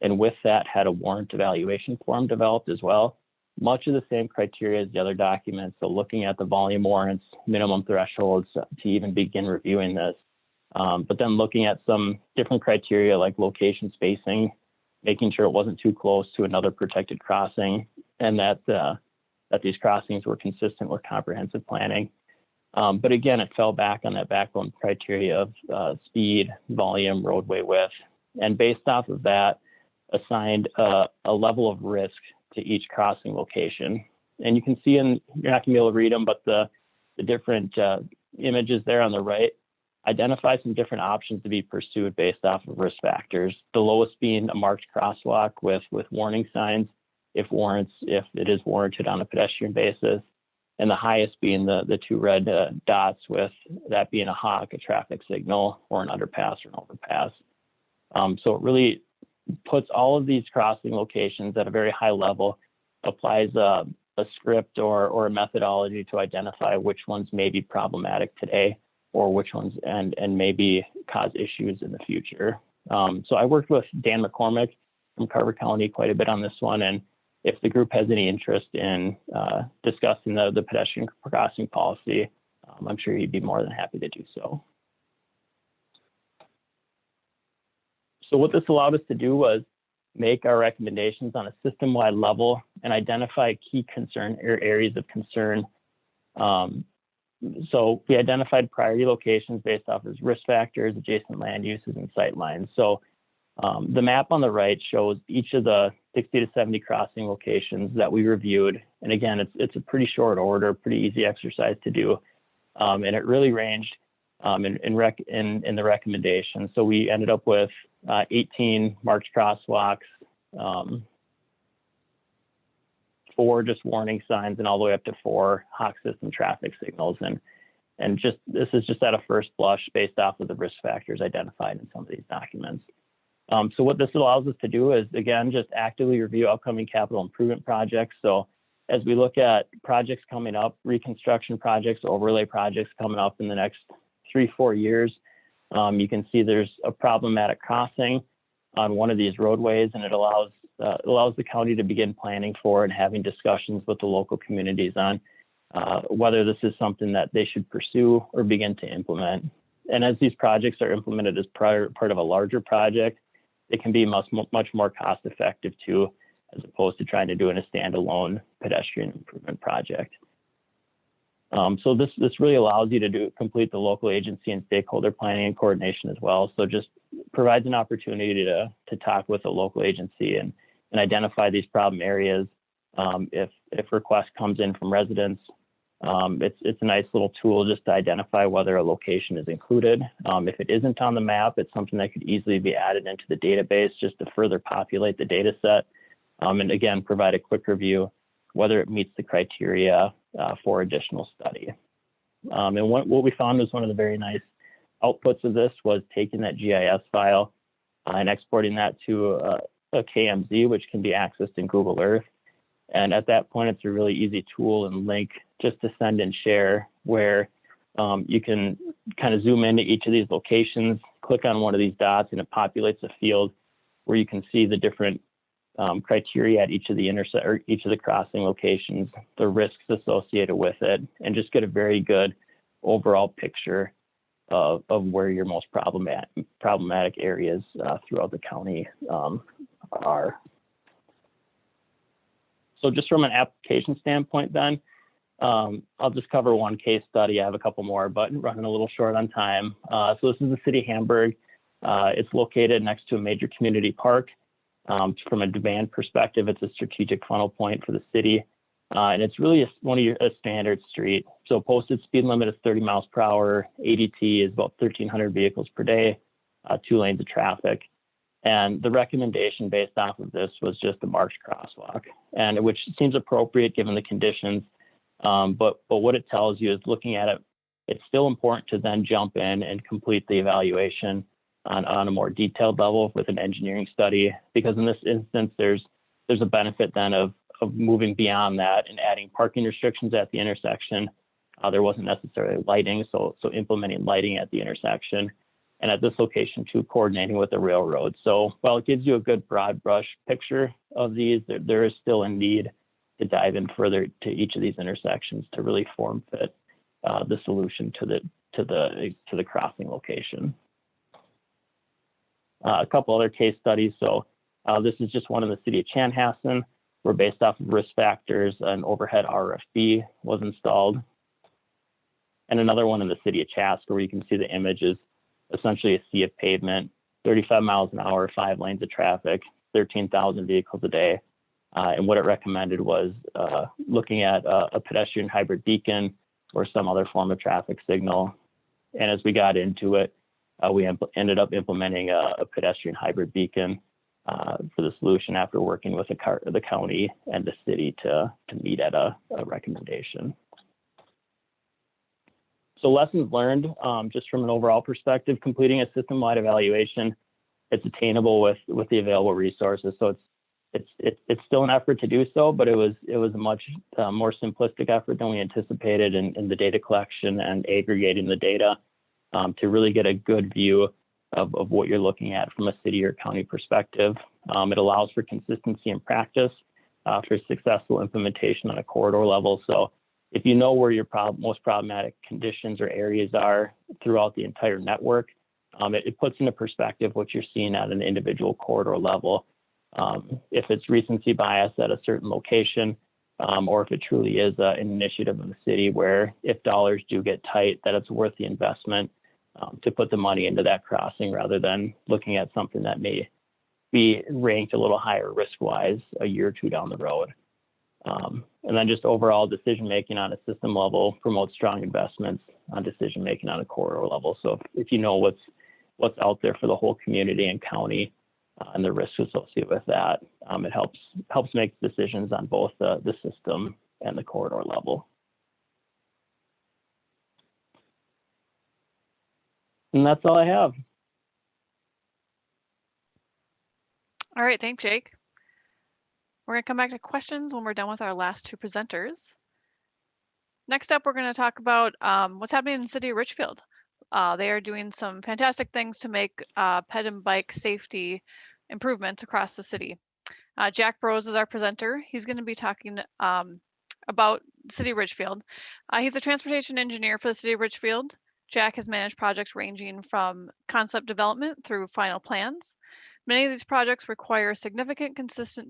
and with that had a warrant evaluation form developed as well. Much of the same criteria as the other documents, so looking at the volume warrants, minimum thresholds to even begin reviewing this. But then looking at some different criteria like location spacing, making sure it wasn't too close to another protected crossing, and that these crossings were consistent with comprehensive planning. But again, it fell back on that backbone criteria of speed, volume, roadway width, and based off of that, assigned a level of risk to each crossing location. And you can see you're not gonna be able to read them, but the different images there on the right identify some different options to be pursued based off of risk factors. The lowest being a marked crosswalk with warning signs, if it is warranted on a pedestrian basis, and the highest being the 2 red dots, with that being a hawk, a traffic signal, or an underpass or an overpass. So it really puts all of these crossing locations at a very high level, applies a script or a methodology to identify which ones may be problematic today or which ones and maybe cause issues in the future. So I worked with Dan McCormick from Carver County quite a bit on this one, and if the group has any interest in discussing the pedestrian crossing policy, I'm sure he'd be more than happy to do so. So what this allowed us to do was make our recommendations on a system-wide level and identify key concern or areas of concern. So we identified priority locations based off of risk factors, adjacent land uses, and sight lines. So the map on the right shows each of the 60 to 70 crossing locations that we reviewed. And again, it's a pretty short order, pretty easy exercise to do. And it really ranged in the recommendations. So we ended up with 18 marked crosswalks, 4 just warning signs and all the way up to 4 Hawk system traffic signals. And just this is just at a first blush based off of the risk factors identified in some of these documents. So what this allows us to do is, again, just actively review upcoming capital improvement projects. So as we look at projects coming up, reconstruction projects, overlay projects coming up in the next 3-4 years, you can see there's a problematic crossing on one of these roadways, and it allows the county to begin planning for and having discussions with the local communities on whether this is something that they should pursue or begin to implement. And as these projects are implemented as part of a larger project, it can be much more cost effective too, as opposed to trying to do in a standalone pedestrian improvement project. So this really allows you to complete the local agency and stakeholder planning and coordination as well. So just provides an opportunity to talk with a local agency and identify these problem areas. If request comes in from residents, it's a nice little tool just to identify whether a location is included. If it isn't on the map, it's something that could easily be added into the database just to further populate the data set. And again, provide a quick review whether it meets the criteria for additional study. And what we found was one of the very nice outputs of this was taking that GIS file and exporting that to a KMZ, which can be accessed in Google Earth. And at that point, it's a really easy tool and link just to send and share, where you can kind of zoom into each of these locations, click on one of these dots, and it populates a field where you can see the different criteria at each of the crossing locations, the risks associated with it, and just get a very good overall picture of where your most problematic areas throughout the county are. So just from an application standpoint then, I'll just cover one case study. I have a couple more, but running a little short on time. So this is the city of Hamburg. It's located next to a major community park. From a demand perspective, it's a strategic funnel point for the city. And it's really a standard street. So posted speed limit is 30 miles per hour. ADT is about 1,300 vehicles per day, 2 lanes of traffic. And the recommendation based off of this was just a marked crosswalk, and which seems appropriate given the conditions. But what it tells you is, looking at it, it's still important to then jump in and complete the evaluation on a more detailed level with an engineering study, because in this instance, there's a benefit then of moving beyond that and adding parking restrictions at the intersection. There wasn't necessarily lighting, so implementing lighting at the intersection. And at this location too, coordinating with the railroad. So while it gives you a good broad brush picture of these, there is still a need to dive in further to each of these intersections to really form fit the solution to the crossing location. A couple other case studies. So this is just one in the city of Chanhassen, where based off of risk factors, an overhead RFB was installed. And another one in the city of Chaska, where you can see the images, essentially a sea of pavement, 35 miles an hour, 5 lanes of traffic, 13,000 vehicles a day. And what it recommended was looking at a pedestrian hybrid beacon or some other form of traffic signal. And as we got into it, we ended up implementing a pedestrian hybrid beacon for the solution after working with the county and the city to meet at a recommendation. So lessons learned, just from an overall perspective, completing a system-wide evaluation, it's attainable with the available resources. So it's still an effort to do so, but it was a much more simplistic effort than we anticipated in the data collection and aggregating the data to really get a good view of what you're looking at from a city or county perspective. It allows for consistency in practice for successful implementation on a corridor level. So if you know where your most problematic conditions or areas are throughout the entire network, it puts into perspective what you're seeing at an individual corridor level. If it's recency bias at a certain location, or if it truly is an initiative of the city where if dollars do get tight, that it's worth the investment to put the money into that crossing rather than looking at something that may be ranked a little higher risk-wise a year or two down the road. And then just overall decision-making on a system level promotes strong investments on decision-making on a corridor level. So if you know what's out there for the whole community and county and the risks associated with that, it helps make decisions on both the system and the corridor level. And that's all I have. All right, thanks, Jake. We're going to come back to questions when we're done with our last two presenters. Next up, we're going to talk about what's happening in the city of Richfield. They are doing some fantastic things to make ped and bike safety improvements across the city. Jack Brose is our presenter. He's going to be talking about the city of Richfield. He's a transportation engineer for the city of Richfield. Jack has managed projects ranging from concept development through final plans. Many of these projects require significant consensus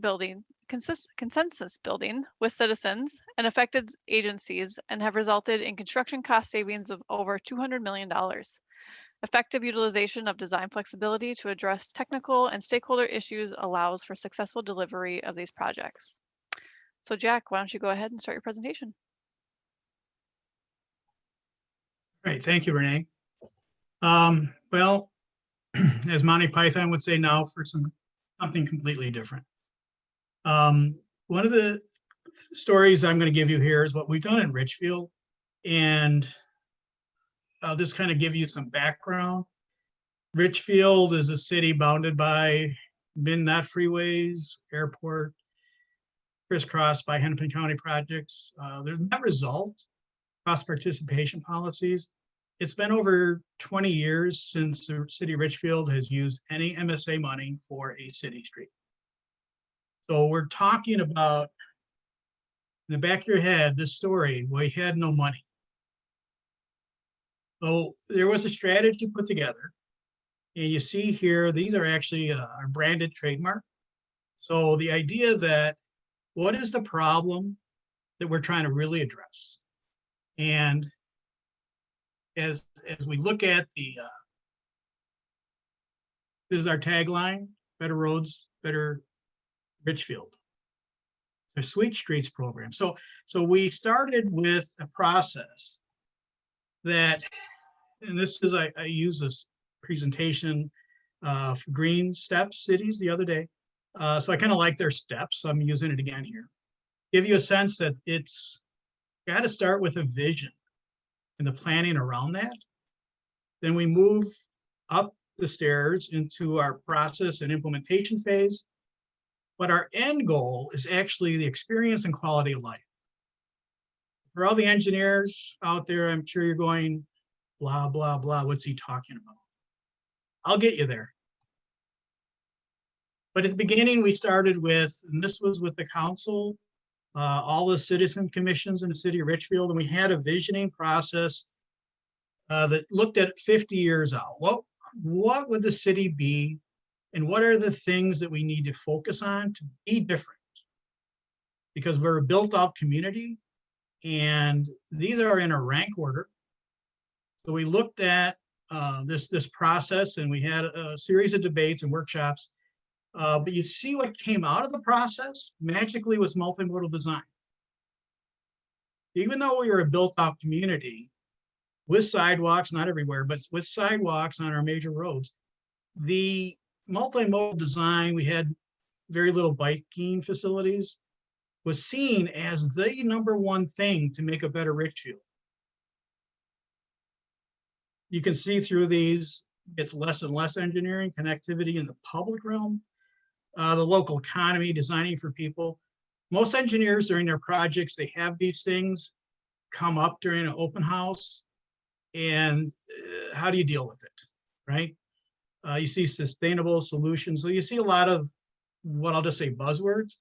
building with citizens and affected agencies and have resulted in construction cost savings of over $200 million. Effective utilization of design flexibility to address technical and stakeholder issues allows for successful delivery of these projects. So Jack, why don't you go ahead and start your presentation? Great, thank you, Renee. Well, as Monty Python would say now, for something completely different. One of the stories I'm going to give you here is what we've done in Richfield, and I'll just kind of give you some background. Richfield is a city bounded by not freeways, airport, crisscrossed by Hennepin County projects. There's net result, cross participation policies. It's been over 20 years since the city of Richfield has used any MSA money for a city street. So we're talking about, in the back of your head, this story, we had no money. So there was a strategy put together. And you see here, these are actually our branded trademark. So the idea that, what is the problem that we're trying to really address? And as we look at this is our tagline: better roads, better Richfield. The Sweet Streets program. So we started with a process that, and this is, I use this presentation for Green Steps Cities the other day. So I kind of like their steps. So I'm using it again here. Give you a sense that it's got to start with a vision and the planning around that. Then we move up the stairs into our process and implementation phase. But our end goal is actually the experience and quality of life. For all the engineers out there, I'm sure you're going, blah, blah, blah, what's he talking about? I'll get you there. But at the beginning, we started with, and this was with the council, all the citizen commissions in the city of Richfield, and we had a visioning process that looked at 50 years out. What would the city be, and what are the things that we need to focus on to be different? Because we're a built-out community, and these are in a rank order. So we looked at this process, and we had a series of debates and workshops. But you see what came out of the process magically was multimodal design. Even though we were a built-out community with sidewalks, not everywhere, but with sidewalks on our major roads, the multimodal design, we had very little biking facilities, was seen as the #1 thing to make a better Richfield. You can see through these, it's less and less engineering, connectivity in the public realm, the local economy, designing for people. Most engineers during their projects, they have these things come up during an open house, and how do you deal with it, right? You see sustainable solutions. So you see a lot of what I'll just say buzzwords,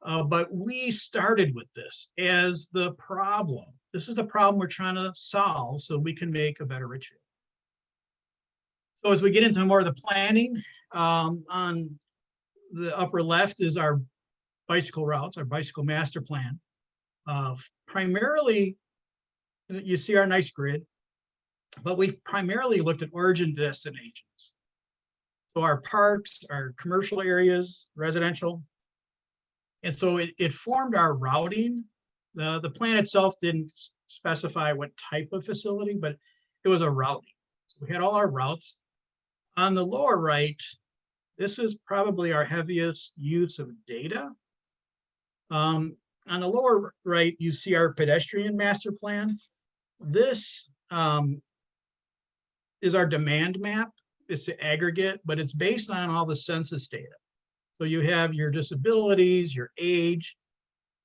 but we started with this as the problem. This is the problem we're trying to solve so we can make a better Richfield. So as we get into more of the planning, on the upper left is our bicycle routes, our bicycle master plan. Primarily, you see our nice grid, but we've primarily looked at origin destinations. So our parks, our commercial areas, residential. And so it formed our routing. The plan itself didn't specify what type of facility, but it was a routing. So we had all our routes. On the lower right, This is probably our heaviest use of data. On the lower right, you see our pedestrian master plan. This is our demand map. It's the aggregate, but it's based on all the census data. So you have your disabilities, your age,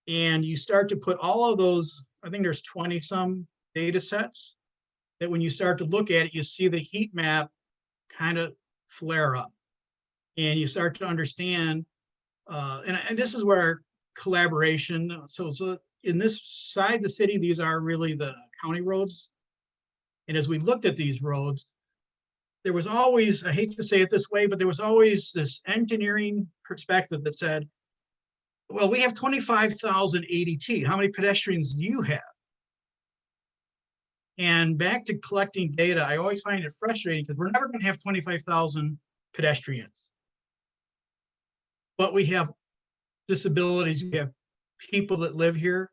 and you start to put all of those, I think there's 20 some data sets, that when you start to look at it, you see the heat map kind of flare up. And you start to understand, and this is where collaboration, so in this side of the city, these are really the county roads. And as we looked at these roads, there was always, I hate to say it this way, but there was always this engineering perspective that said, well, we have 25,000 ADT. How many pedestrians do you have? And back to collecting data, I always find it frustrating because we're never going to have 25,000 pedestrians. But we have disabilities, we have people that live here,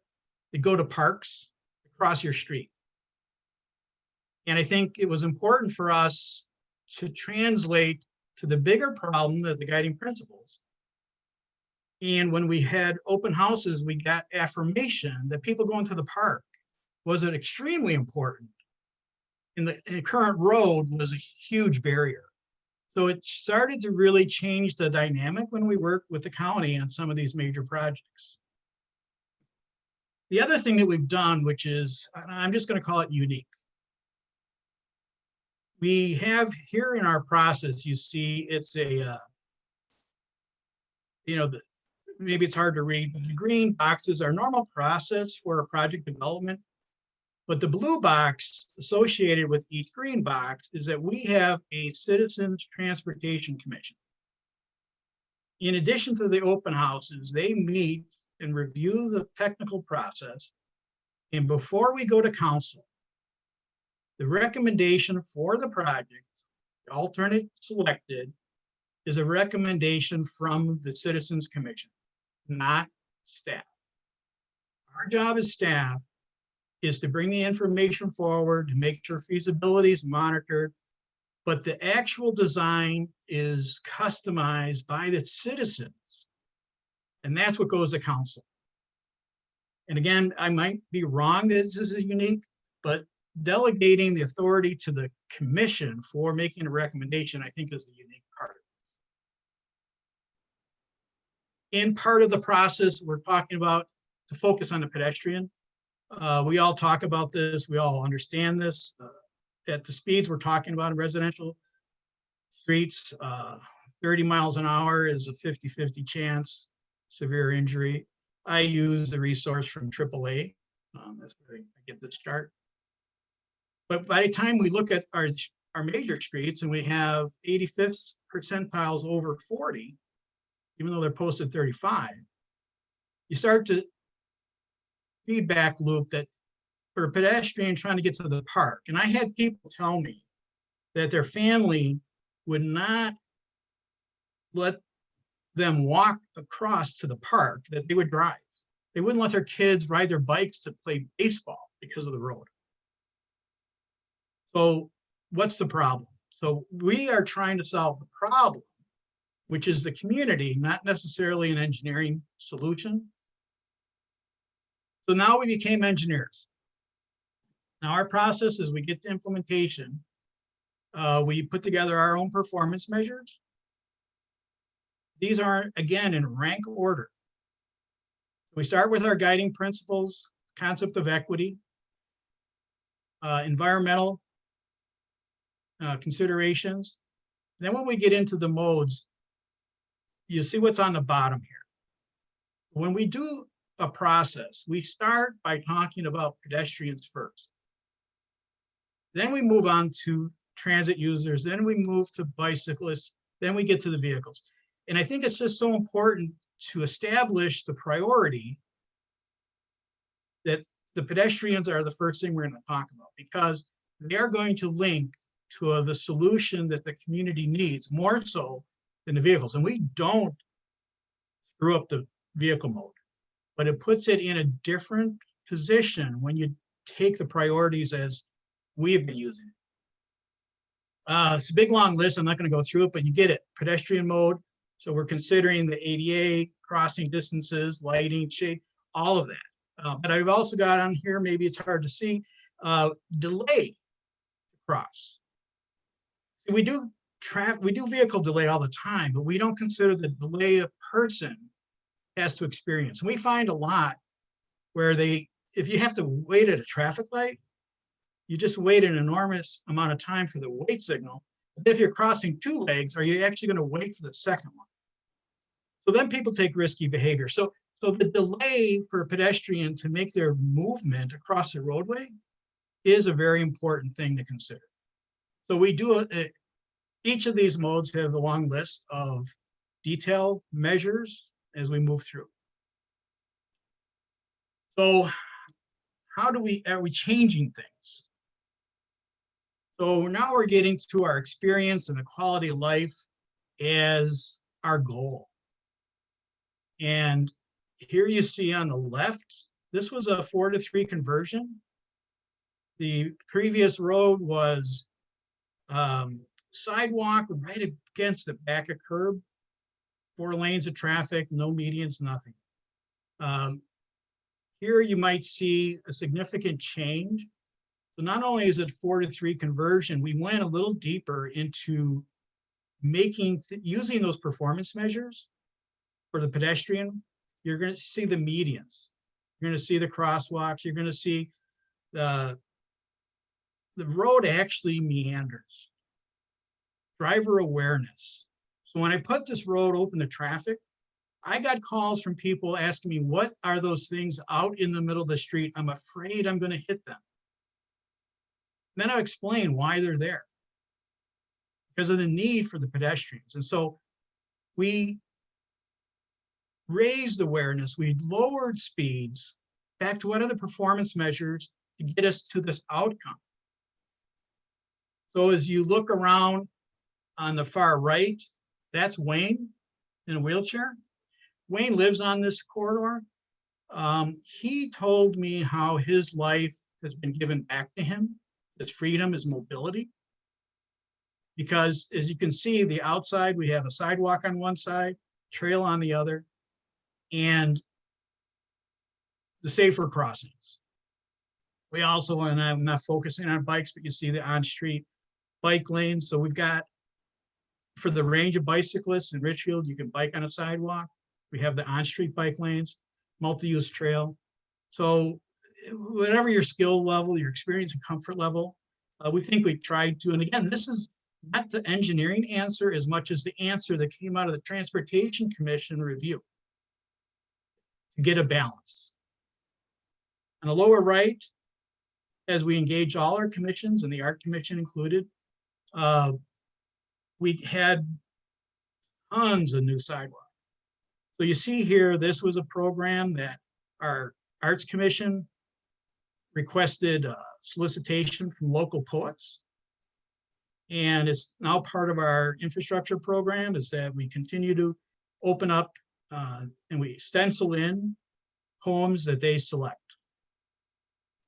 that go to parks across your street. And I think it was important for us to translate to the bigger problem, the guiding principles. And when we had open houses, we got affirmation that people going to the park was extremely important. And the current road was a huge barrier. So it started to really change the dynamic when we worked with the county on some of these major projects. The other thing that we've done, which is, I'm just going to call it unique. We have here in our process, you see, it's a, maybe it's hard to read, but the green boxes are normal process for a project development. But the blue box associated with each green box is that we have a Citizens Transportation Commission. In addition to the open houses, they meet and review the technical process. And before we go to council, the recommendation for the project, the alternate selected, is a recommendation from the Citizens Commission, not staff. Our job as staff is to bring the information forward, to make sure feasibility is monitored, but the actual design is customized by the citizens. And that's what goes to council. And again, I might be wrong that this is unique, but delegating the authority to the commission for making a recommendation, I think, is the unique part. In part of the process, we're talking about to focus on the pedestrian. We all talk about this, we all understand this. At the speeds we're talking about in residential streets, 30 miles an hour is a 50-50 chance, severe injury. I use the resource from AAA. That's where I get this chart. But by the time we look at our major streets and we have 85th percentiles over 40, even though they're posted 35, you start to feedback loop that for a pedestrian trying to get to the park, and I had people tell me that their family would not let them walk across to the park, that they would drive. They wouldn't let their kids ride their bikes to play baseball because of the road. So what's the problem? So we are trying to solve the problem, which is the community, not necessarily an engineering solution. So now we became engineers. Now our process is we get to implementation. We put together our own performance measures. These are, again, in rank order. We start with our guiding principles, concept of equity, environmental considerations. Then when we get into the modes, you see what's on the bottom here. When we do a process, we start by talking about pedestrians first. Then we move on to transit users, then we move to bicyclists, then we get to the vehicles. And I think it's just so important to establish the priority that the pedestrians are the first thing we're going to talk about, because they are going to link to the solution that the community needs more so than the vehicles. And we don't screw up the vehicle mode, but it puts it in a different position when you take the priorities as we have been using It's a big, long list. I'm not going to go through it, but you get it. Pedestrian mode. So we're considering the ADA, crossing distances, lighting, shade, all of that. But I've also got on here, maybe it's hard to see, delay cross. We do vehicle delay all the time, but we don't consider the delay a person has to experience. And we find a lot where if you have to wait at a traffic light, you just wait an enormous amount of time for the wait signal. But if you're crossing two legs, are you actually going to wait for the second one? So then people take risky behavior. So the delay for a pedestrian to make their movement across the roadway is a very important thing to consider. So we do each of these modes have a long list of detailed measures as we move through. So how are we changing things? So now we're getting to our experience and the quality of life as our goal. And here you see on the left, this was a 4-to-3 conversion. The previous road was sidewalk right against the back of curb, 4 lanes of traffic, no medians, nothing. Here you might see a significant change. So not only is it 4-to-3 conversion, we went a little deeper into using those performance measures for the pedestrian. You're going to see the medians. You're going to see the crosswalks. You're going to see the road actually meanders. Driver awareness. So when I put this road open to traffic, I got calls from people asking me, what are those things out in the middle of the street? I'm afraid I'm going to hit them. And then I explain why they're there. Because of the need for the pedestrians. And so we raised awareness, we lowered speeds back to what are the performance measures to get us to this outcome. So as you look around on the far right, that's Wayne in a wheelchair. Wayne lives on this corridor. He told me how his life has been given back to him, his freedom, his mobility. Because as you can see, the outside, we have a sidewalk on one side, trail on the other, and the safer crossings. We also, and I'm not focusing on bikes, but you see the on-street bike lanes. So we've got, for the range of bicyclists in Richfield, you can bike on a sidewalk. We have the on-street bike lanes, multi-use trail. So whatever your skill level, your experience and comfort level, we think we tried to, and again, this is not the engineering answer as much as the answer that came out of the Transportation Commission review to get a balance. On the lower right, as we engage all our commissions and the Art Commission included, we had tons of new sidewalks. So you see here, this was a program that our Arts Commission requested a solicitation from local poets. And it's now part of our infrastructure program is that we continue to open up and we stencil in poems that they select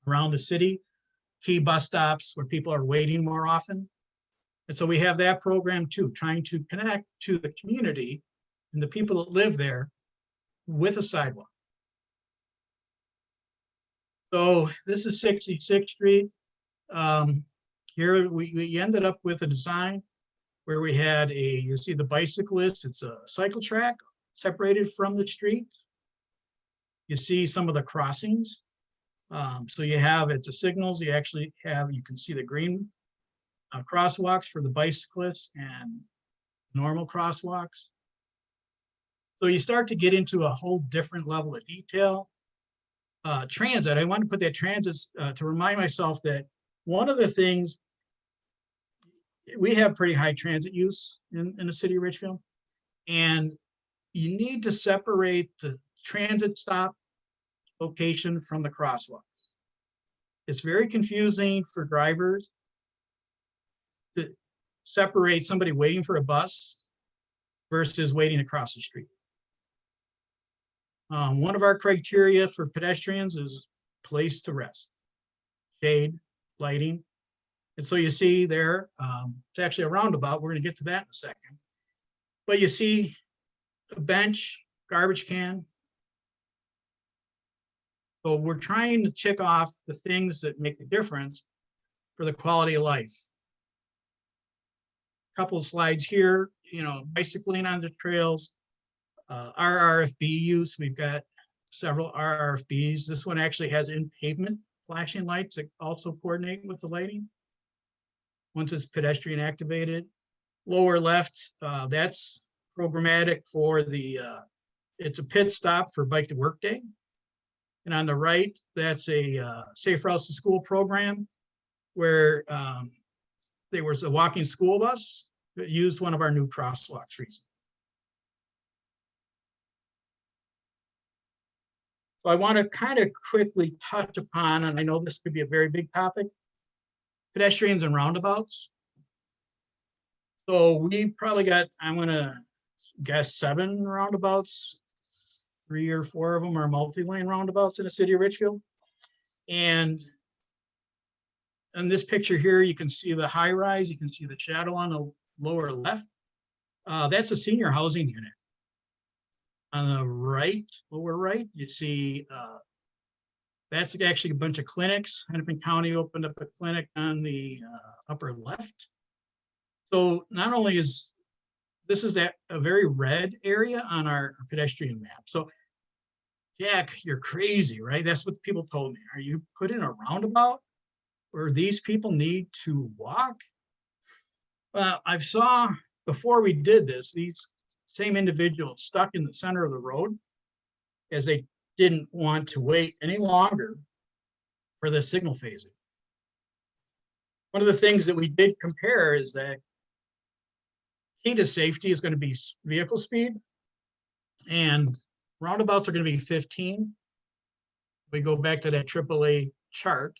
around the city, key bus stops where people are waiting more often. And so we have that program too, trying to connect to the community and the people that live there with a sidewalk. So this is 66th Street. Here we ended up with a design where we had you see the bicyclist, it's a cycle track separated from the street. You see some of the crossings. So you have, it's a signals, you can see the green crosswalks for the bicyclists and normal crosswalks. So you start to get into a whole different level of detail. Transit, I want to put that transit to remind myself that one of the things, we have pretty high transit use in the city of Richfield, and you need to separate the transit stop location from the crosswalk. It's very confusing for drivers to separate somebody waiting for a bus versus waiting across the street. One of our criteria for pedestrians is place to rest, shade, lighting. And so you see there, it's actually a roundabout. We're going to get to that in a second. But you see a bench, garbage can. So we're trying to tick off the things that make a difference for the quality of life. A couple of slides here, you know, bicycling on the trails, RRFB use. We've got several RRFBs. This one actually has in pavement flashing lights that also coordinate with the lighting. Once it's pedestrian activated. Lower left, that's programmatic for the, it's a pit stop for bike to work day. And on the right, that's a safe routes to school program where there was a walking school bus that used one of our new crosswalks recently. So I want to kind of quickly touch upon, and I know this could be a very big topic, pedestrians and roundabouts. So we probably got, I'm going to guess 7 roundabouts. 3 or 4 of them are multi-lane roundabouts in the city of Richfield. And in this picture here, you can see the high rise, you can see the shadow on the lower left. That's a senior housing unit. On the right, lower right, you see that's actually a bunch of clinics. Hennepin County opened up a clinic on the upper left. So not only is this is a very red area on our pedestrian map. So Jack, you're crazy, right? That's what people told me. Are you putting a roundabout where these people need to walk? Well, I saw before we did this, these same individuals stuck in the center of the road as they didn't want to wait any longer for the signal phasing. One of the things that we did compare is that key to safety is going to be vehicle speed, and roundabouts are going to be 15. We go back to that AAA chart.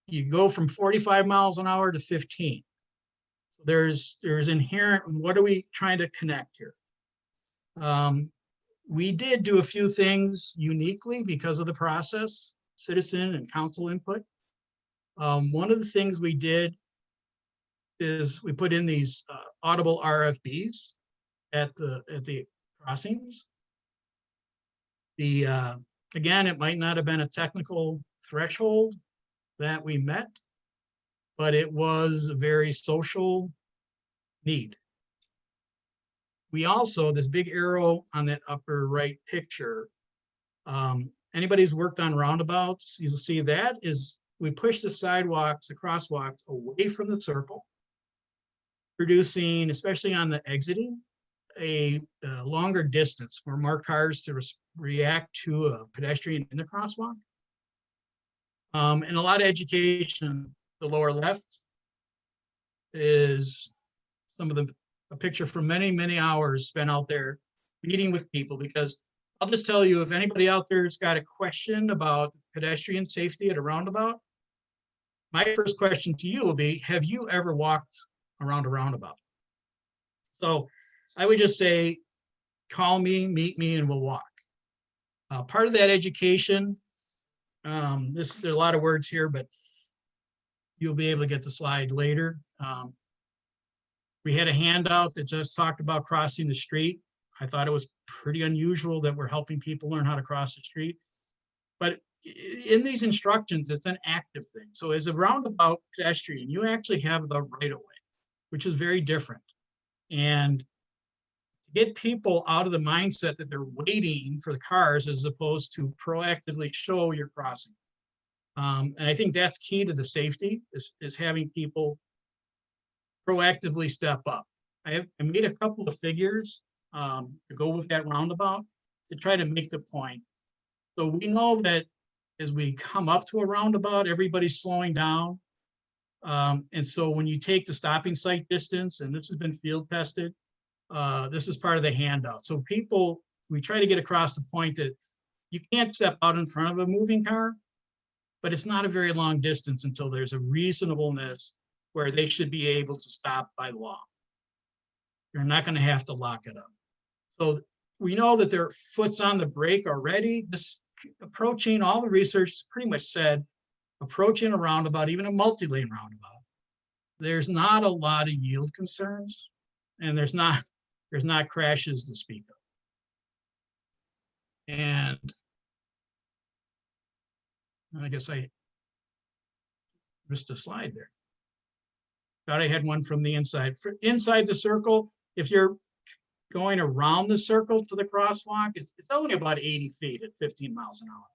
You go from 45 miles an hour to 15. There's inherent, what are we trying to connect here? We did do a few things uniquely because of the process, citizen and council input. One of the things we did is we put in these audible RFBs at the crossings. Again, it might not have been a technical threshold that we met, but it was a very social need. We also, this big arrow on that upper right picture, anybody who's worked on roundabouts, you'll see that is, we push the sidewalks, the crosswalks away from the circle, producing, especially on the exiting, a longer distance for more cars to react to a pedestrian in the crosswalk. And a lot of education. The lower left is some of a picture from many hours spent out there meeting with people, because I'll just tell you, if anybody out there's got a question about pedestrian safety at a roundabout, my first question to you will be, have you ever walked around a roundabout? So I would just say, call me, meet me, and we'll walk. Part of that education, there's a lot of words here, but you'll be able to get the slide later. We had a handout that just talked about crossing the street. I thought it was pretty unusual that we're helping people learn how to cross the street. But in these instructions, it's an active thing. So as a roundabout pedestrian, you actually have the right of way, which is very different. And to get people out of the mindset that they're waiting for the cars as opposed to proactively show you're crossing. And I think that's key to the safety, is having people proactively step up. I made a couple of figures to go with that roundabout to try to make the point. So we know that as we come up to a roundabout, everybody's slowing down. And so when you take the stopping sight distance, and this has been field tested, this is part of the handout. So people, we try to get across the point that you can't step out in front of a moving car, but it's not a very long distance until there's a reasonableness where they should be able to stop by law. You're not going to have to lock it up. So we know that their foot's on the brake already. This approaching, all the research pretty much said approaching a roundabout, even a multi-lane roundabout, there's not a lot of yield concerns, and there's not crashes to speak of. And I guess I missed a slide there. Thought I had one from the inside. Inside the circle, if you're going around the circle to the crosswalk, it's only about 80 feet at 15 miles an hour.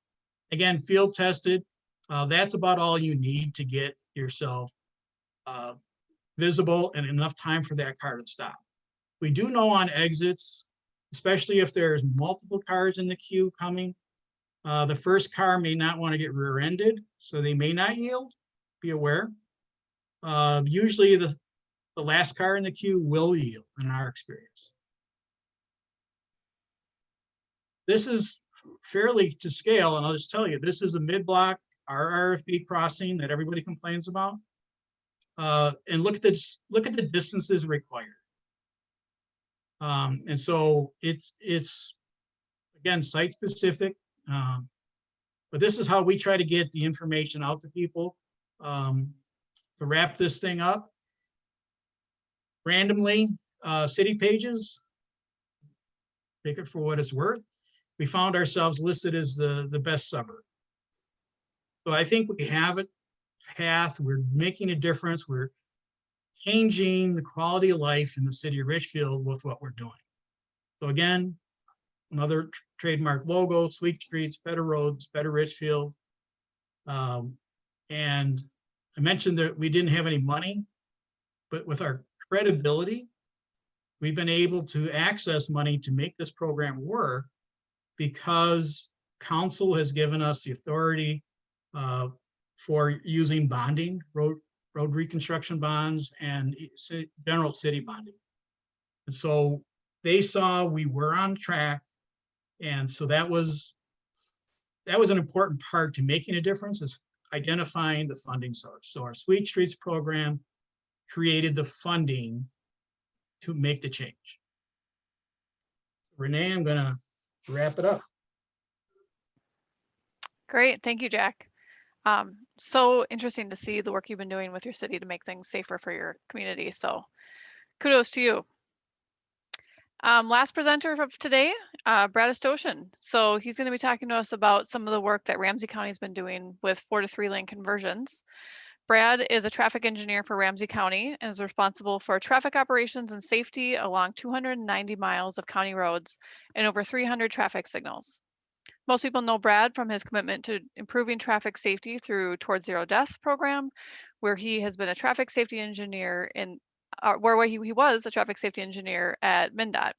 Again, field tested. That's about all you need to get yourself visible and enough time for that car to stop. We do know on exits, especially if there's multiple cars in the queue coming, the first car may not want to get rear-ended, so they may not yield. Be aware. Usually the last car in the queue will yield in our experience. This is fairly to scale, and I'll just tell you, this is a mid-block RRFB crossing that everybody complains about. And look at this, look at the distances required. And so it's again, site specific, but this is how we try to get the information out to people. To wrap this thing up, randomly, city pages, take it for what it's worth. We found ourselves listed as the best suburb. So I think we have a path, we're making a difference, we're changing the quality of life in the city of Richfield with what we're doing. So again, another trademark logo, Sweet Streets, Better Roads, Better Richfield. And I mentioned that we didn't have any money, but with our credibility, we've been able to access money to make this program work because council has given us the authority for using bonding, road reconstruction bonds and general city bonding. And so they saw we were on track. And so that was an important part to making a difference, is identifying the funding source. So our Sweet Streets program created the funding to make the change. Renee, I'm gonna wrap it up. Great, thank you, Jack. So interesting to see the work you've been doing with your city to make things safer for your community. So kudos to you. Last presenter of today, Brad Astosian. So he's going to be talking to us about some of the work that Ramsey County has been doing with 4 to 3 lane conversions. Brad is a traffic engineer for Ramsey County and is responsible for traffic operations and safety along 290 miles of county roads and over 300 traffic signals. Most people know Brad from his commitment to improving traffic safety through Towards Zero Death program, where he has been a traffic safety engineer in where he was a traffic safety engineer at MnDOT.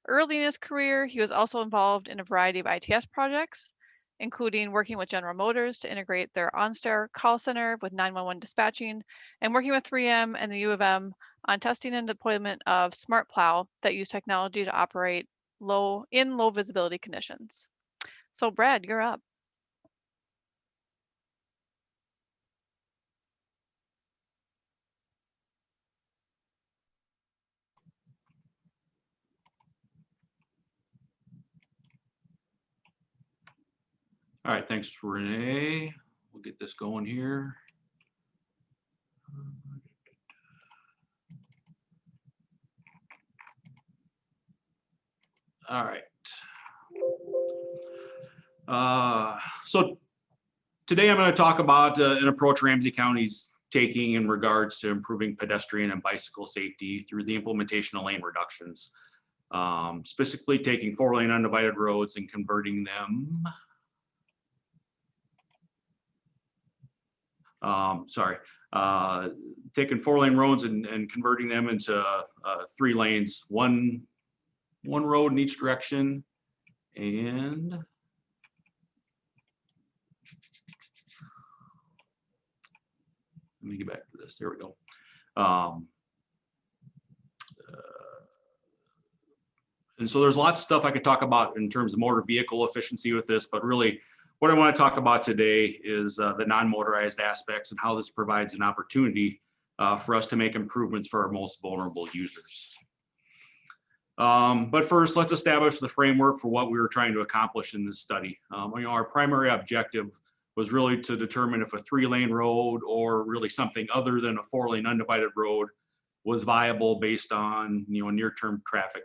Early in his career, he was also involved in a variety of ITS projects, including working with General Motors to integrate their OnStar call center with 911 dispatching, and working with 3M and the U of M on testing and deployment of Smart Plow that use technology to operate low visibility conditions. So Brad, you're up. All right, thanks, Renee. We'll get this going here. All right. So today I'm going to talk about an approach Ramsey County's taking in regards to improving pedestrian and bicycle safety through the implementation of lane reductions, specifically taking 4-lane undivided roads and converting them. Taking 4-lane roads and converting them into 3 lanes, one road in each direction. And let me get back to this. There we go. And so there's lots of stuff I could talk about in terms of motor vehicle efficiency with this, but really what I want to talk about today is the non-motorized aspects and how this provides an opportunity for us to make improvements for our most vulnerable users. But first, let's establish the framework for what we were trying to accomplish in this study. Our primary objective was really to determine if a 3-lane road or really something other than a 4-lane undivided road was viable based on, near-term traffic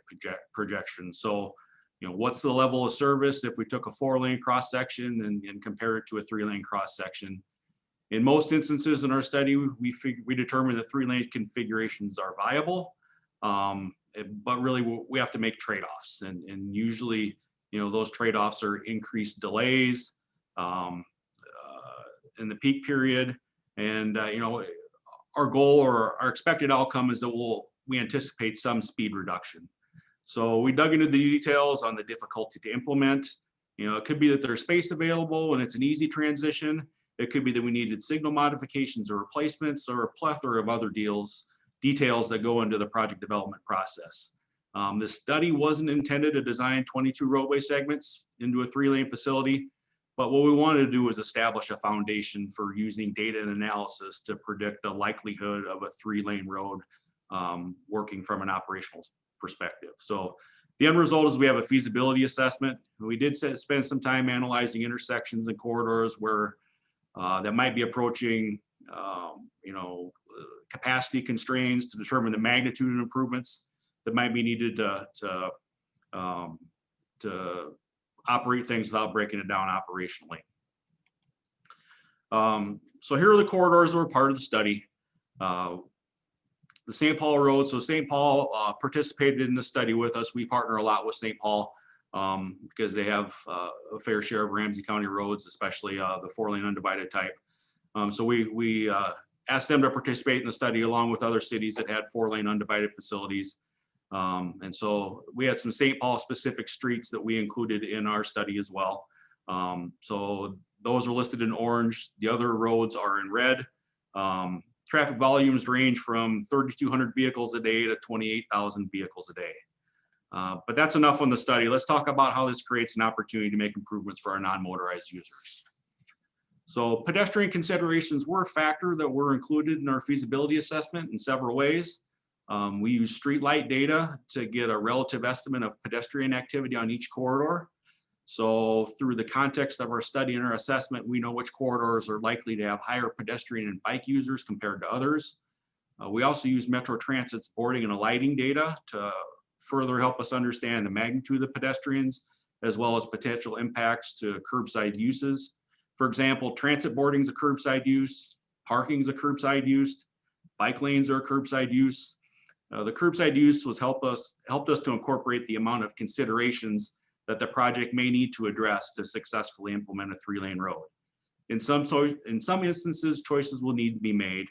projections. So, what's the level of service if we took a 4-lane cross section and compare it to a 3-lane cross section? In most instances in our study, we determined that 3-lane configurations are viable, but really we have to make trade-offs, and usually, those trade-offs are increased delays in the peak period, and our goal or our expected outcome is that we anticipate some speed reduction. So we dug into the details on the difficulty to implement. It could be that there's space available and it's an easy transition. It could be that we needed signal modifications or replacements or a plethora of other details that go into the project development process. This study wasn't intended to design 22 roadway segments into a 3-lane facility, but what we wanted to do was establish a foundation for using data and analysis to predict the likelihood of a 3-lane road working from an operational perspective. So the end result is we have a feasibility assessment. We did spend some time analyzing intersections and corridors where that might be approaching, capacity constraints to determine the magnitude of improvements that might be needed to operate things without breaking it down operationally. So here are the corridors that were part of the study. The St. Paul Road. So St. Paul participated in the study with us. We partner a lot with St. Paul because they have a fair share of Ramsey County roads, especially the 4-lane undivided type. So we asked them to participate in the study along with other cities that had 4-lane undivided facilities. And so we had some St. Paul specific streets that we included in our study as well. So those are listed in orange. The other roads are in red. Traffic volumes range from 3,200 vehicles a day to 28,000 vehicles a day. But that's enough on the study. Let's talk about how this creates an opportunity to make improvements for our non-motorized users. So pedestrian considerations were a factor that were included in our feasibility assessment in several ways. We use street light data to get a relative estimate of pedestrian activity on each corridor. So through the context of our study and our assessment, we know which corridors are likely to have higher pedestrian and bike users compared to others. We also use Metro Transit's boarding and alighting data to further help us understand the magnitude of the pedestrians, as well as potential impacts to curbside uses. For example, transit boarding is a curbside use, parking is a curbside use, bike lanes are a curbside use. The curbside use helped us to incorporate the amount of considerations that the project may need to address to successfully implement a 3-lane road. In some instances, choices will need to be made.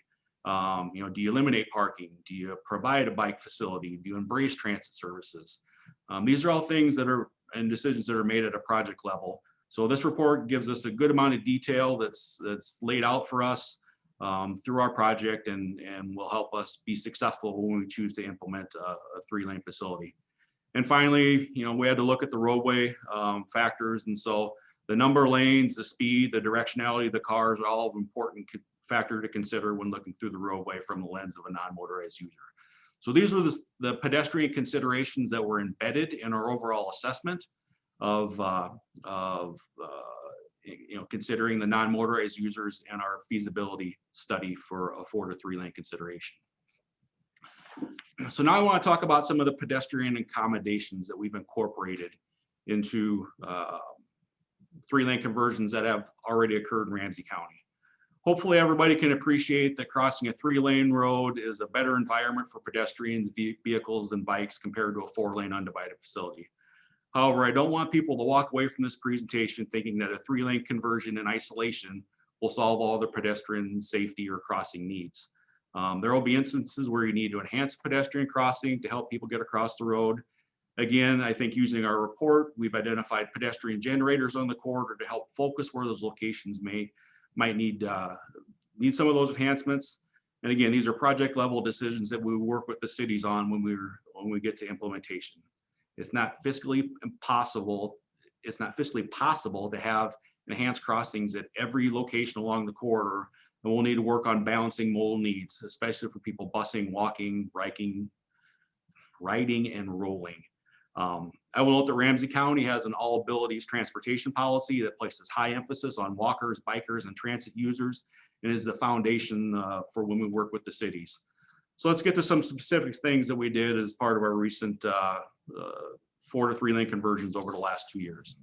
Do you eliminate parking? Do you provide a bike facility? Do you embrace transit services? These are all things and decisions that are made at a project level. So this report gives us a good amount of detail that's laid out for us through our project and will help us be successful when we choose to implement a 3-lane facility. And finally, we had to look at the roadway factors. And so the number of lanes, the speed, the directionality of the cars are all important factor to consider when looking through the roadway from the lens of a non-motorized user. So these were the pedestrian considerations that were embedded in our overall assessment of considering the non-motorized users and our feasibility study for a 4 to 3-lane consideration. So now I want to talk about some of the pedestrian accommodations that we've incorporated into 3-lane conversions that have already occurred in Ramsey County. Hopefully everybody can appreciate that crossing a 3-lane road is a better environment for pedestrians, vehicles, and bikes compared to a 4-lane undivided facility. However, I don't want people to walk away from this presentation thinking that a 3-lane conversion in isolation will solve all the pedestrian safety or crossing needs. There will be instances where you need to enhance pedestrian crossing to help people get across the road. Again, I think using our report, we've identified pedestrian generators on the corridor to help focus where those locations might need some of those enhancements. And again, these are project level decisions that we work with the cities on when we get to implementation. It's not fiscally possible to have enhanced crossings at every location along the corridor. And we'll need to work on balancing modal needs, especially for people busing, walking, biking, riding, and rolling. I will note that Ramsey County has an all abilities transportation policy that places high emphasis on walkers, bikers, and transit users, and is the foundation for when we work with the cities. So let's get to some specific things that we did as part of our recent 4 to 3 lane conversions over the last 2 years.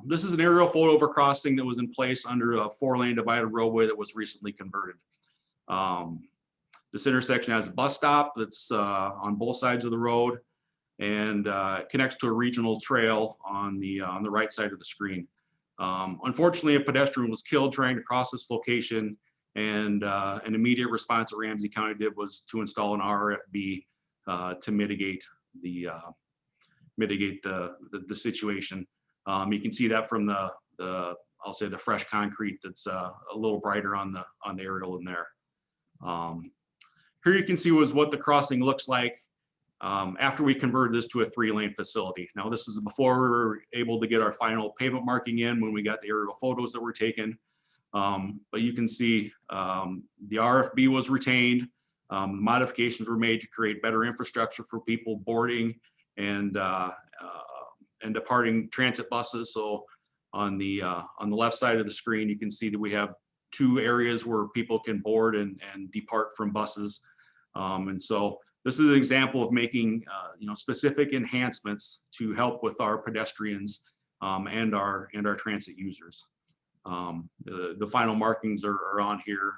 This is an aerial photo of a crossing that was in place under a 4-lane divided roadway that was recently converted. This intersection has a bus stop that's on both sides of the road, and connects to a regional trail on the right side of the screen. Unfortunately, a pedestrian was killed trying to cross this location, and an immediate response that Ramsey County did was to install an RFB to mitigate the situation. You can see that from I'll say the fresh concrete that's a little brighter on the aerial in there. Here you can see what the crossing looks like after we converted this to a 3-lane facility. Now, this is before we were able to get our final pavement marking in when we got the aerial photos that were taken. But you can see the RFB was retained. Modifications were made to create better infrastructure for people boarding and departing transit buses. So on the left side of the screen, you can see that we have 2 areas where people can board and depart from buses. And so this is an example of making specific enhancements to help with our pedestrians and our transit users. The final markings are on here,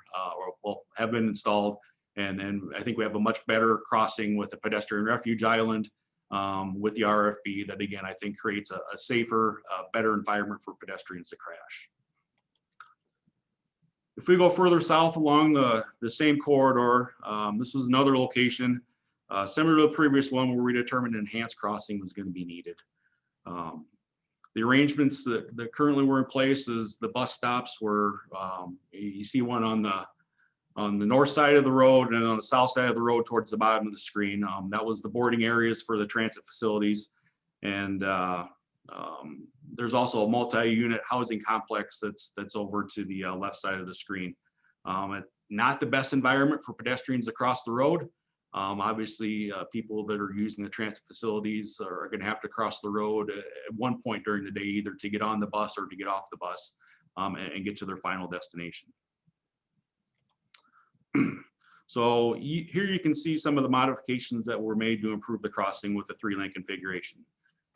or have been installed, and I think we have a much better crossing with a pedestrian refuge island with the RFB that, again, I think creates a safer, better environment for pedestrians to crash. If we go further south along the same corridor, this was another location similar to the previous one where we determined enhanced crossing was going to be needed. The arrangements that currently were in place is the bus stops were, you see one on the north side of the road and on the south side of the road towards the bottom of the screen. That was the boarding areas for the transit facilities. And there's also a multi-unit housing complex that's over to the left side of the screen. Not the best environment for pedestrians across the road. Obviously, people that are using the transit facilities are going to have to cross the road at one point during the day, either to get on the bus or to get off the bus and get to their final destination. So here you can see some of the modifications that were made to improve the crossing with the 3-lane configuration.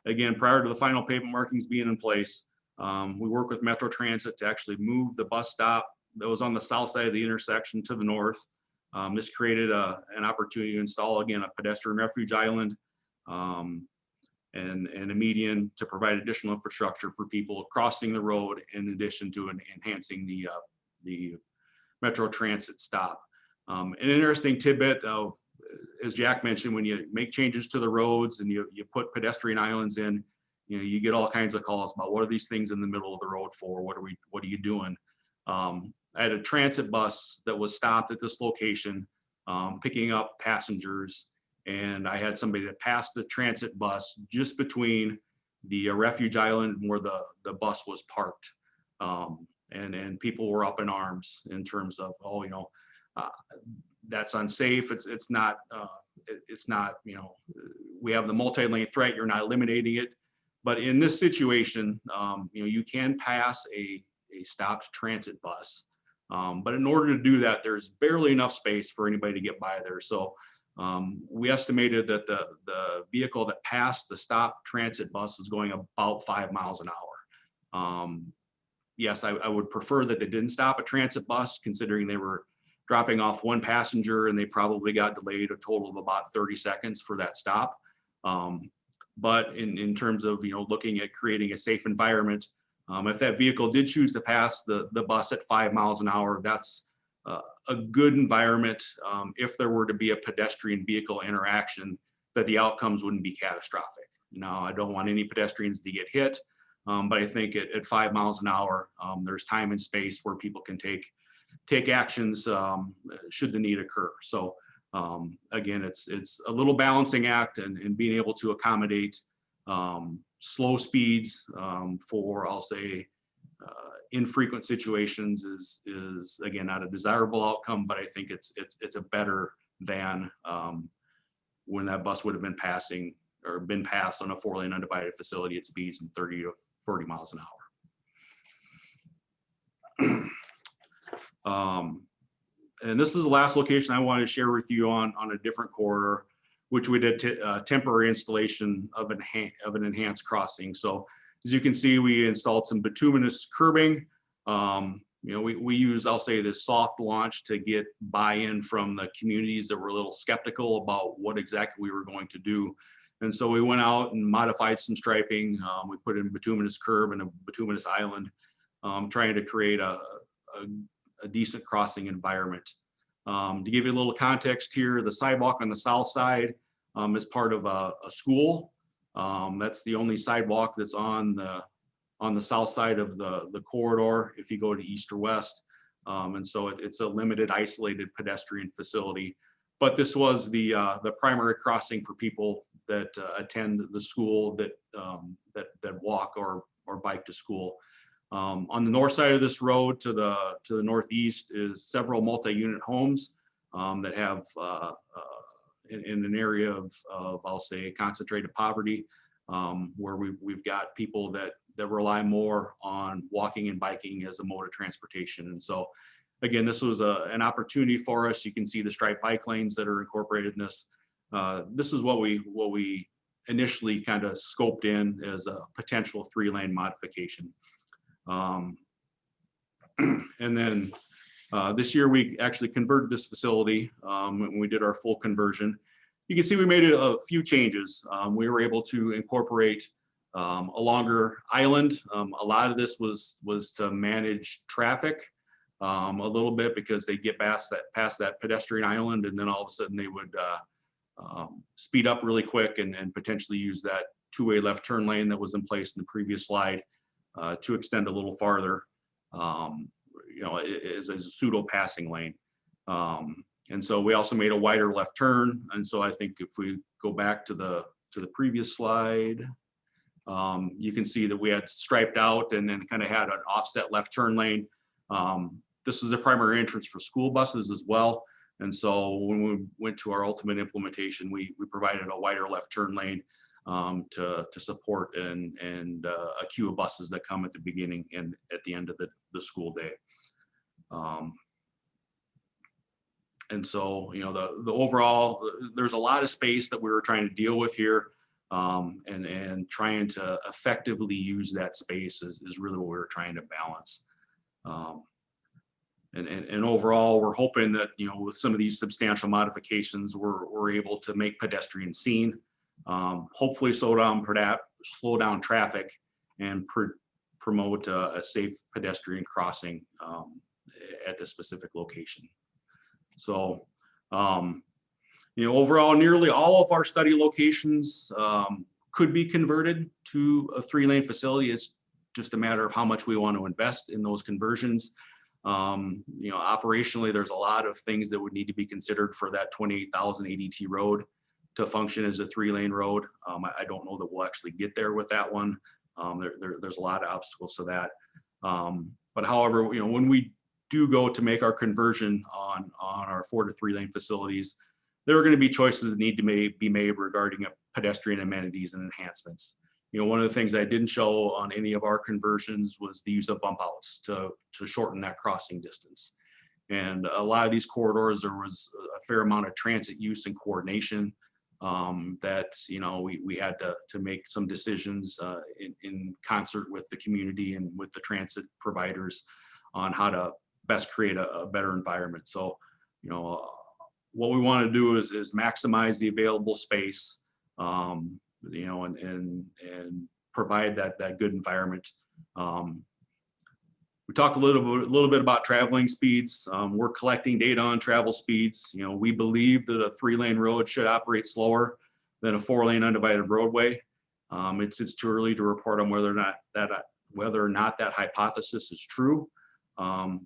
Again, prior to the final pavement markings being in place, we work with Metro Transit to actually move the bus stop that was on the south side of the intersection to the north. This created an opportunity to install, again, a pedestrian refuge island and a median to provide additional infrastructure for people crossing the road, in addition to enhancing the Metro Transit stop. An interesting tidbit, as Jack mentioned, when you make changes to the roads and you put pedestrian islands in, you get all kinds of calls about what are these things in the middle of the road for? What are you doing? I had a transit bus that was stopped at this location, picking up passengers, and I had somebody that passed the transit bus just between the refuge island and where the bus was parked. And people were up in arms in terms of, that's unsafe. It's not, we have the multi-lane threat, you're not eliminating it. But in this situation, you can pass a stopped transit bus. But in order to do that, there's barely enough space for anybody to get by there. So we estimated that the vehicle that passed the stopped transit bus was going about 5 miles an hour. Yes, I would prefer that they didn't stop a transit bus, considering they were dropping off one passenger and they probably got delayed a total of about 30 seconds for that stop. But in terms of looking at creating a safe environment, if that vehicle did choose to pass the bus at 5 miles an hour, that's a good environment. If there were to be a pedestrian vehicle interaction, that the outcomes wouldn't be catastrophic. Now, I don't want any pedestrians to get hit, but I think at 5 miles an hour, there's time and space where people can take actions should the need occur. So again, it's a little balancing act, and being able to accommodate slow speeds for, I'll say, infrequent situations is again not a desirable outcome, but I think it's a better than when that bus would have been passing or been passed on a 4-lane undivided facility at speeds in 30 to 40 miles an hour. And this is the last location I wanted to share with you on a different corridor, which we did temporary installation of an enhanced crossing. So as you can see, we installed some bituminous curbing. You know, we use, I'll say, this soft launch to get buy-in from the communities that were a little skeptical about what exactly we were going to do. And so we went out and modified some striping. We put in bituminous curb and a bituminous island, trying to create a decent crossing environment. To give you a little context here, the sidewalk on the south side is part of a school. That's the only sidewalk that's on the south side of the corridor if you go to east or west. And so it's a limited, isolated pedestrian facility. But this was the primary crossing for people that attend the school, that walk or bike to school. On the north side of this road to the northeast is several multi-unit homes that have in an area of I'll say concentrated poverty, where we've got people that rely more on walking and biking as a mode of transportation. And so again, this was an opportunity for us. You can see the striped bike lanes that are incorporated in this. This is what we initially kind of scoped in as a potential 3-lane modification. And then this year we actually converted this facility when we did our full conversion. You can see we made a few changes. We were able to incorporate a longer island. A lot of this was to manage traffic a little bit, because they get past that pedestrian island, and then all of a sudden they would speed up really quick and potentially use that 2-way left turn lane that was in place in the previous slide to extend a little farther, you know, as a pseudo passing lane. And so we also made a wider left turn. And so I think if we go back to the previous slide, you can see that we had striped out and then kind of had an offset left turn lane. This is a primary entrance for school buses as well. And so when we went to our ultimate implementation, we provided a wider left turn lane to support and a queue of buses that come at the beginning and at the end of the school day. And so, you know, the overall, there's a lot of space that we were trying to deal with here, and trying to effectively use that space is really what we were trying to balance. And overall, we're hoping that, you know, with some of these substantial modifications, we're able to make pedestrians seen, hopefully slow down traffic, and promote a safe pedestrian crossing at this specific location. So, you know, overall, nearly all of our study locations could be converted to a 3-lane facility. It's just a matter of how much we want to invest in those conversions. You know, operationally, there's a lot of things that would need to be considered for that 28,000 ADT road to function as a 3-lane road. I don't know that we'll actually get there with that one. There's a lot of obstacles to that. But however, you know, when we do go to make our conversion on our 4 to 3-lane facilities, there are going to be choices that need to be made regarding pedestrian amenities and enhancements. You know, one of the things I didn't show on any of our conversions was the use of bump outs to shorten that crossing distance. And a lot of these corridors, there was a fair amount of transit use and coordination that, you know, we had to make some decisions in concert with the community and with the transit providers on how to best create a better environment. So, you know, what we want to do is maximize the available space, you know, and provide that good environment. We talked a little bit about traveling speeds. We're collecting data on travel speeds. You know, we believe that a 3-lane road should operate slower than a 4-lane undivided roadway. It's too early to report on whether or not that hypothesis is true.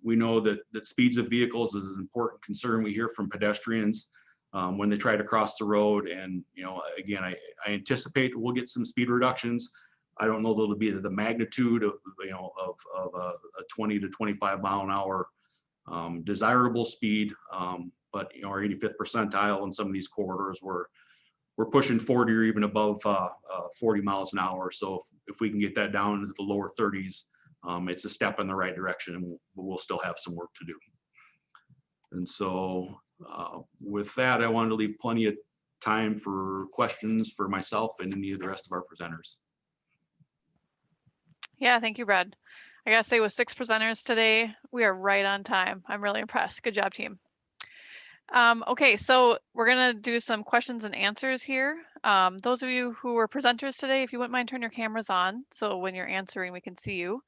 We know that speeds of vehicles is an important concern we hear from pedestrians when they try to cross the road. And, you know, again, I anticipate we'll get some speed reductions. I don't know that it'll be the magnitude of, you know, of a 20 to 25 mile an hour desirable speed. But, you know, our 85th percentile in some of these corridors, we're we're pushing 40 or even above 40 miles an hour. So if we can get that down into the lower 30s, it's a step in the right direction, and we'll still have some work to do. And so with that, I wanted to leave plenty of time for questions for myself and any of the rest of our presenters. Yeah, thank you, Brad. I gotta say, with 6 presenters today, we are right on time. I'm really impressed. Good job, team. Okay, so we're gonna do some questions and answers here. Those of you who were presenters today, if you wouldn't mind, turn your cameras on, so when you're answering, we can see you.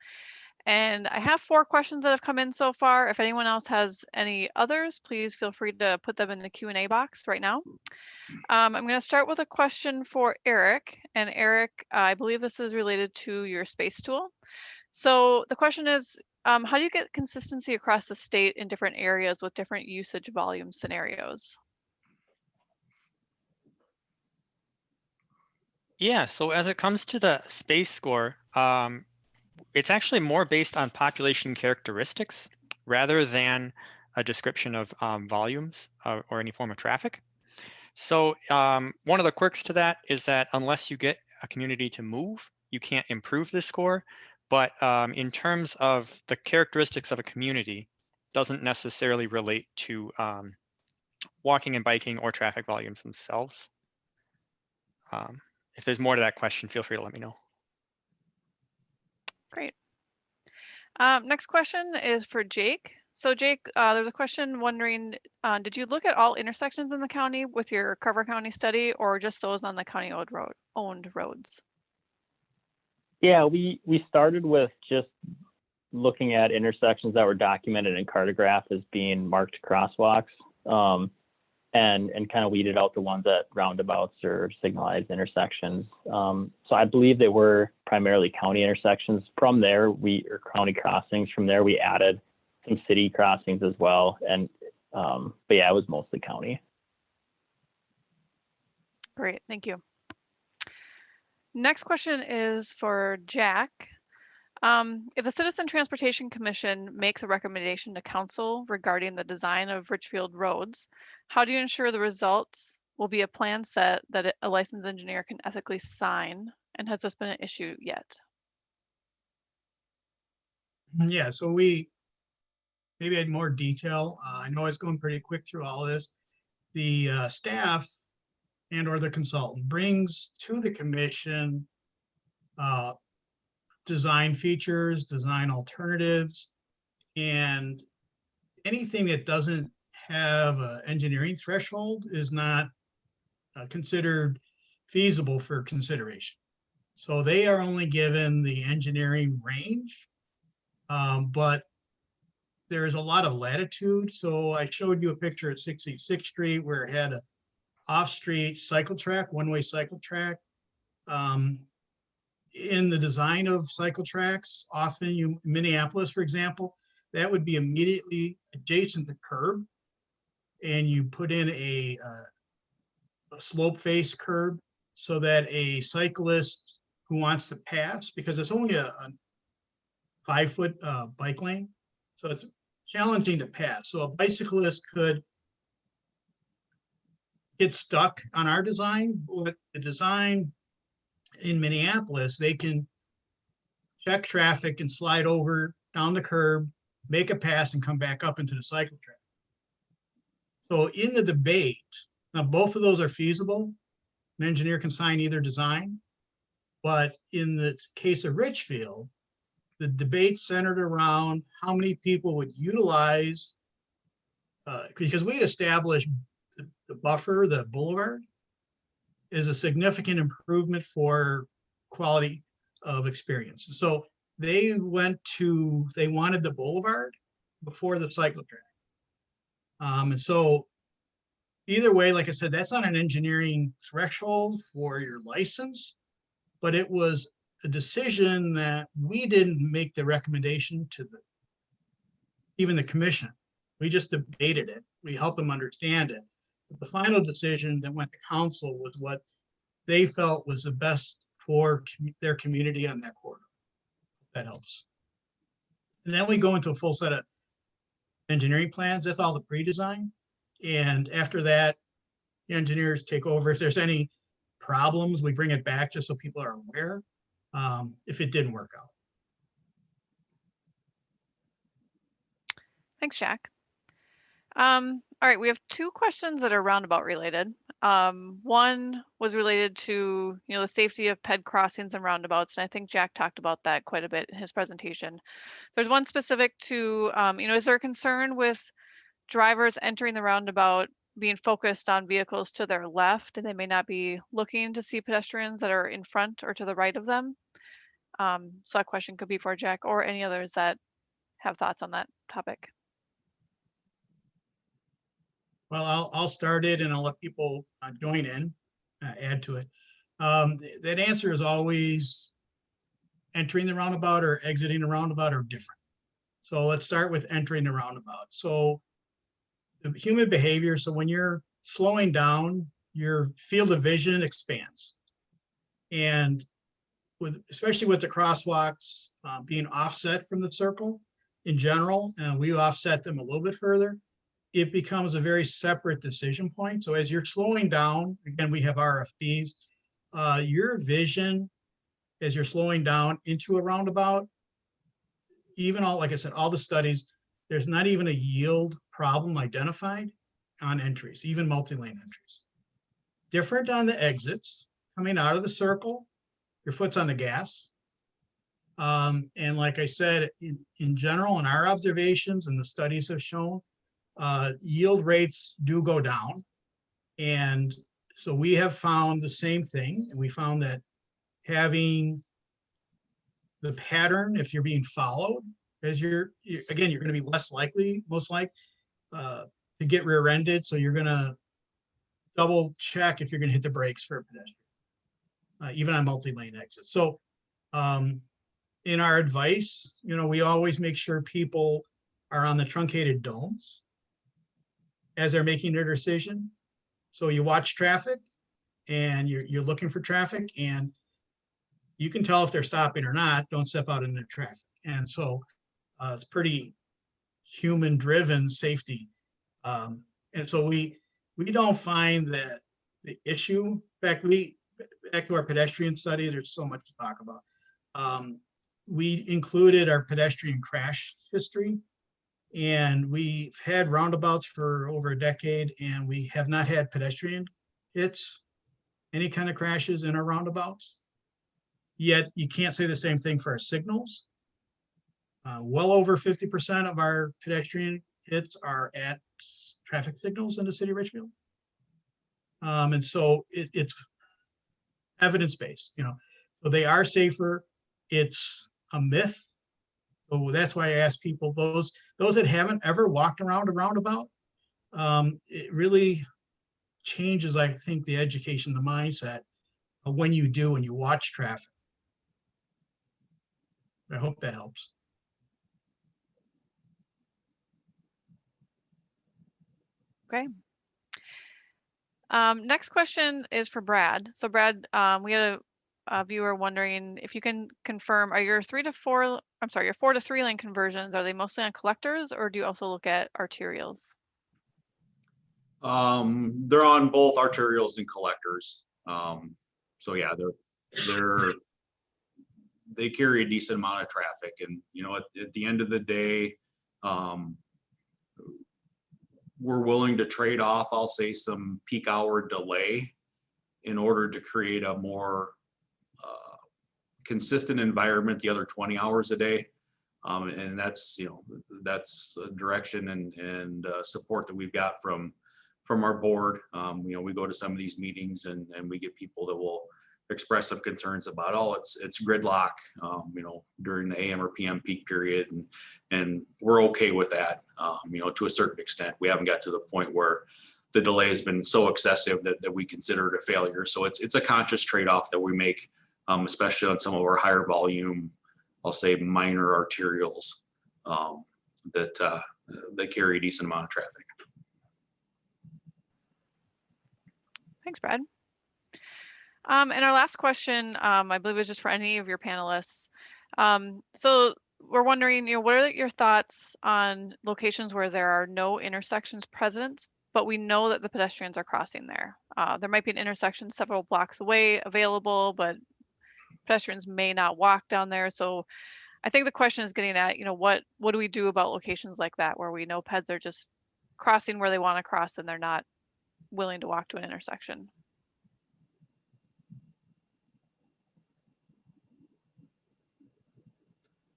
And I have 4 questions that have come in so far. If anyone else has any others, please feel free to put them in the Q&A box right now. I'm going to start with a question for Eric. And Eric, I believe this is related to your space tool. So the question is, how do you get consistency across the state in different areas with different usage volume scenarios? Yeah, so as it comes to the space score, it's actually more based on population characteristics rather than a description of volumes or any form of traffic. So one of the quirks to that is that unless you get a community to move, you can't improve the score. But in terms of the characteristics of a community, doesn't necessarily relate to walking and biking or traffic volumes themselves. If there's more to that question, feel free to let me know. Great. Next question is for Jake. So Jake, there's a question wondering, did you look at all intersections in the county with your Carver County study, or just those on the county-owned roads? Yeah, we started with just looking at intersections that were documented in cartograph as being marked crosswalks, and kind of weeded out the ones at roundabouts or signalized intersections. So I believe they were primarily county intersections. From there, or county crossings. From there, we added some city crossings as well. And but yeah, it was mostly county. Great, thank you. Next question is for Jack. If the Citizen Transportation Commission makes a recommendation to council regarding the design of Richfield roads, how do you ensure the results will be a plan set that a licensed engineer can ethically sign? And has this been an issue yet? Yeah, so we maybe add more detail. I know I was going pretty quick through all of this. The staff and or the consultant brings to the commission design features, design alternatives, and anything that doesn't have an engineering threshold is not considered feasible for consideration. So they are only given the engineering range, but there is a lot of latitude. So I showed you a picture at 66th Street where it had a off-street cycle track, one-way cycle track. In the design of cycle tracks, often Minneapolis, for example, that would be immediately adjacent to curb, and you put in a slope face curb so that a cyclist who wants to pass, because it's only a 5-foot bike lane, so it's challenging to pass. So a bicyclist could get stuck on our design, but the design in Minneapolis, they can check traffic and slide over down the curb, make a pass, and come back up into the cycle track. So in the debate, now both of those are feasible. An engineer can sign either design, but in the case of Richfield, the debate centered around how many people would utilize, because we had established the buffer, the boulevard, is a significant improvement for quality of experience. So they wanted the boulevard before the cycle track. And so either way, like I said, that's not an engineering threshold for your license, but it was a decision that we didn't make the recommendation to even the commission. We just debated it. We helped them understand it. But the final decision that went to council was what they felt was the best for their community on that corridor. That helps. And then we go into a full set of engineering plans. That's all the pre-design. And after that, the engineers take over. If there's any problems, we bring it back just so people are aware if it didn't work out. Thanks, Jack. All right, we have two questions that are roundabout related. One was related to, the safety of ped crossings and roundabouts, and I think Jack talked about that quite a bit in his presentation. There's one specific to, is there a concern with drivers entering the roundabout being focused on vehicles to their left, and they may not be looking to see pedestrians that are in front or to the right of them? So that question could be for Jack or any others that have thoughts on that topic. Well, I'll start it and I'll let people join in, add to it. That answer is always entering the roundabout or exiting the roundabout are different. So let's start with entering the roundabout. So the human behavior, so when you're slowing down, your field of vision expands. And especially with the crosswalks being offset from the circle in general, we offset them a little bit further, it becomes a very separate decision point. So as you're slowing down, again, we have RFBs, your vision as you're slowing down into a roundabout, even like I said, all the studies, there's not even a yield problem identified on entries, even multi-lane entries. Different on the exits, coming out of the circle, your foot's on the gas. And like I said, in general, in our observations and the studies have shown, yield rates do go down. And so we have found the same thing. And we found that having the pattern, if you're being followed, as again, you're going to be less likely, most likely, to get rear-ended. So you're going to double check if you're going to hit the brakes for a pedestrian, even on multi-lane exits. So in our advice, we always make sure people are on the truncated domes as they're making their decision. So you watch traffic and you're looking for traffic, and you can tell if they're stopping or not. Don't step out into traffic. And so it's pretty human driven safety. And so we don't find that the issue, in fact, back to our pedestrian study, there's so much to talk about. We included our pedestrian crash history, and we've had roundabouts for over a decade, and we have not had pedestrian hits, any kind of crashes in our roundabouts. Yet you can't say the same thing for our signals. Well over 50% of our pedestrian hits are at traffic signals in the city of Richfield. And so it's evidence-based, so they are safer. It's a myth. So that's why I ask people, those that haven't ever walked around a roundabout, it really changes, I think, the education, the mindset of when you do and you watch traffic. I hope that helps. Okay. Next question is for Brad. So Brad, we had a viewer wondering if you can confirm, are your 4 to 3 lane conversions, are they mostly on collectors, or do you also look at arterials? They're on both arterials and collectors. So yeah, they carry a decent amount of traffic, and at the end of the day, we're willing to trade off, I'll say, some peak hour delay in order to create a more consistent environment the other 20 hours a day. And that's a direction and support that we've got from our board. We go to some of these meetings and we get people that will express some concerns about, it's gridlock, during the AM or PM peak period. And we're okay with that, to a certain extent. We haven't got to the point where the delay has been so excessive that we consider it a failure. So it's a conscious trade-off that we make, especially on some of our higher volume, I'll say minor arterials, that carry a decent amount of traffic. Thanks, Brad. And our last question, I believe, is just for any of your panelists. So we're wondering, what are your thoughts on locations where there are no intersections present but we know that the pedestrians are crossing there. There might be an intersection several blocks away available, but pedestrians may not walk down there. So I think the question is getting at, what do we do about locations like that where we know peds are just crossing where they want to cross and they're not willing to walk to an intersection?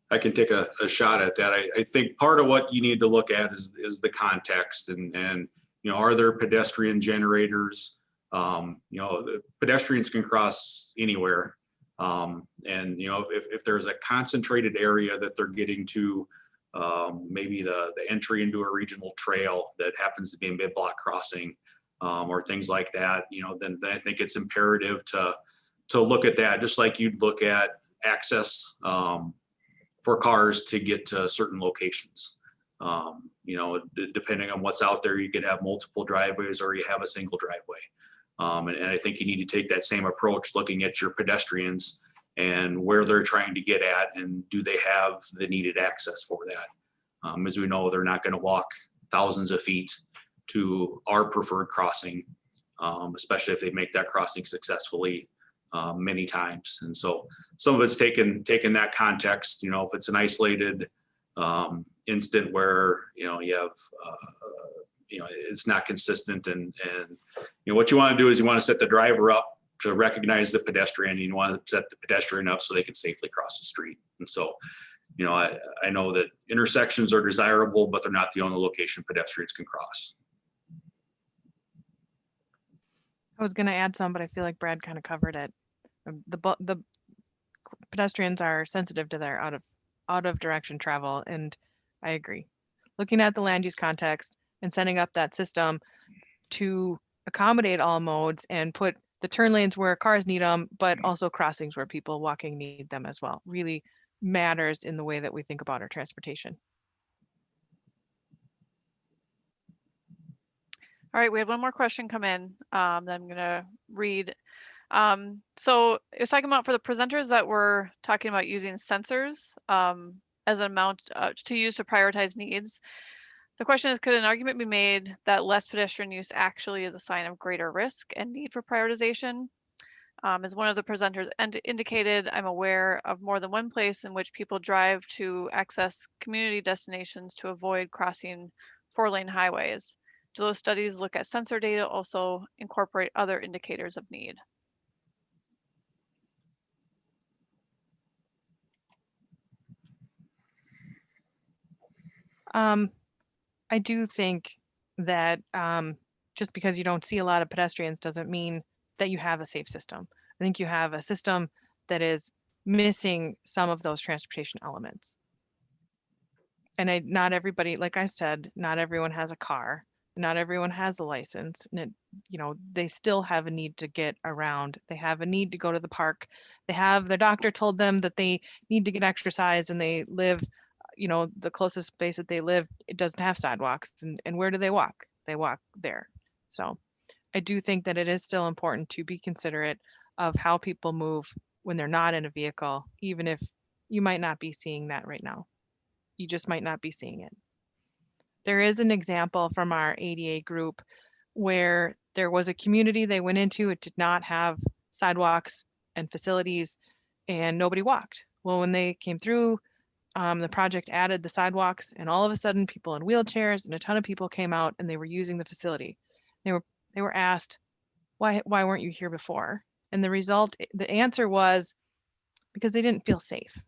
I can take a shot at that. I think part of what you need to look at is the context and are there pedestrian generators? The pedestrians can cross anywhere. If there's a concentrated area that they're getting to, maybe the entry into a regional trail that happens to be a mid-block crossing, or things like that, then I think it's imperative to look at that, just like you'd look at access for cars to get to certain locations. Depending on what's out there, you could have multiple driveways or you have a single driveway. And I think you need to take that same approach, looking at your pedestrians and where they're trying to get at, and do they have the needed access for that? As we know, they're not going to walk thousands of feet to our preferred crossing, especially if they make that crossing successfully many times. And so some of it's taken that context, if it's an isolated instant where, you have, it's not consistent, and what you want to do is you want to set the driver up to recognize the pedestrian. You want to set the pedestrian up so they can safely cross the street. And so, I know that intersections are desirable, but they're not the only location pedestrians can cross. I was going to add some, but I feel like Brad kind of covered it. The pedestrians are sensitive to their out of direction travel, and I agree. Looking at the land use context and setting up that system to accommodate all modes and put the turn lanes where cars need them, but also crossings where people walking need them as well, really matters in the way that we think about our transportation. All right, we had one more question come in that I'm going to read. So it was talking about, for the presenters that were talking about using sensors as an amount to use to prioritize needs. The question is, could an argument be made that less pedestrian use actually is a sign of greater risk and need for prioritization? As one of the presenters indicated, I'm aware of more than one place in which people drive to access community destinations to avoid crossing 4-lane highways. Do those studies look at sensor data, also incorporate other indicators of need? I do think that just because you don't see a lot of pedestrians doesn't mean that you have a safe system. I think you have a system that is missing some of those transportation elements. And not everybody, like I said, not everyone has a car, not everyone has a license, and they still have a need to get around. They have a need to go to the park. Their doctor told them that they need to get exercise, and they live, the closest place that they live, it doesn't have sidewalks. And where do they walk? They walk there. So I do think that it is still important to be considerate of how people move when they're not in a vehicle, even if you might not be seeing that right now. You just might not be seeing it. There is an example from our ADA group where there was a community they went into. It did not have sidewalks and facilities, and nobody walked. Well, when they came through, the project added the sidewalks, and all of a sudden people in wheelchairs and a ton of people came out, and they were using the facility. They were asked, why weren't you here before? And the answer was because they didn't feel safe.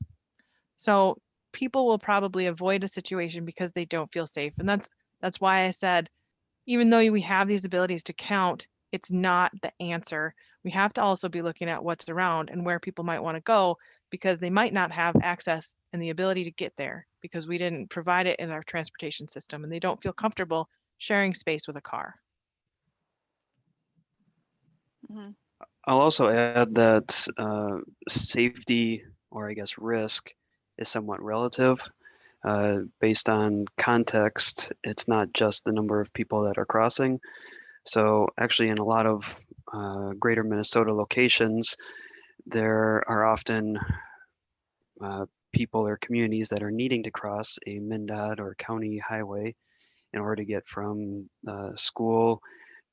So people will probably avoid a situation because they don't feel safe. And that's why I said, even though we have these abilities to count, it's not the answer. We have to also be looking at what's around and where people might want to go, because they might not have access and the ability to get there because we didn't provide it in our transportation system, and they don't feel comfortable sharing space with a car. Mm-hmm. I'll also add that safety, or I guess risk, is somewhat relative. Based on context, it's not just the number of people that are crossing. So actually in a lot of greater Minnesota locations, there are often people or communities that are needing to cross a MnDOT or county highway, in order to get from school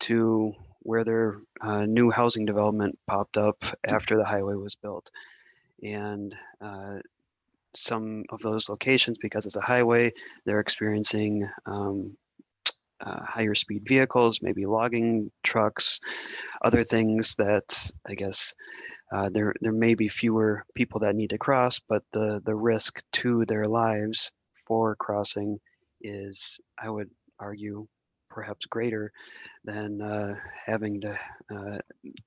to where their new housing development popped up after the highway was built. And some of those locations, because it's a highway, they're experiencing higher speed vehicles, maybe logging trucks, other things that I guess there may be fewer people that need to cross, but the risk to their lives for crossing is, I would argue, perhaps greater than having to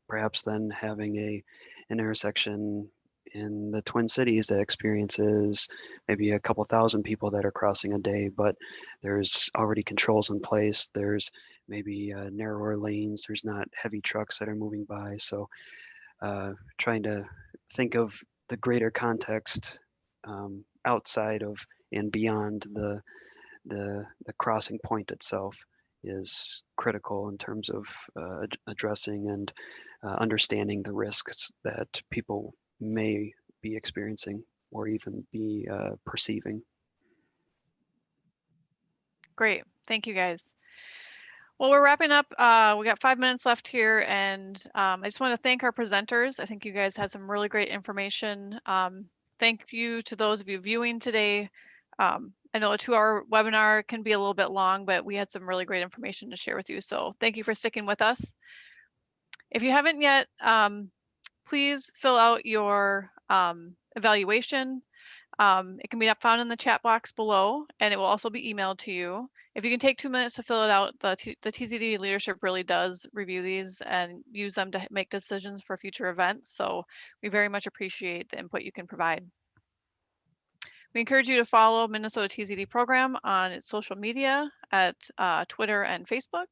perhaps then having an intersection in the Twin Cities that experiences maybe a couple thousand people that are crossing a day, but there's already controls in place. There's maybe narrower lanes. There's not heavy trucks that are moving by. So trying to think of the greater context outside of and beyond the crossing point itself is critical in terms of addressing and understanding the risks that people may be experiencing or even be perceiving. Great. Thank you, guys. Well, we're wrapping up. We got 5 minutes left here, and I just want to thank our presenters. I think you guys had some really great information. Thank you to those of you viewing today. I know a 2-hour webinar can be a little bit long, but we had some really great information to share with you. So thank you for sticking with us. If you haven't yet, please fill out your evaluation. It can be found in the chat box below, and it will also be emailed to you. If you can take 2 minutes to fill it out, the TZD leadership really does review these and use them to make decisions for future events. So we very much appreciate the input you can provide. We encourage you to follow Minnesota TZD program on its social media at Twitter and Facebook.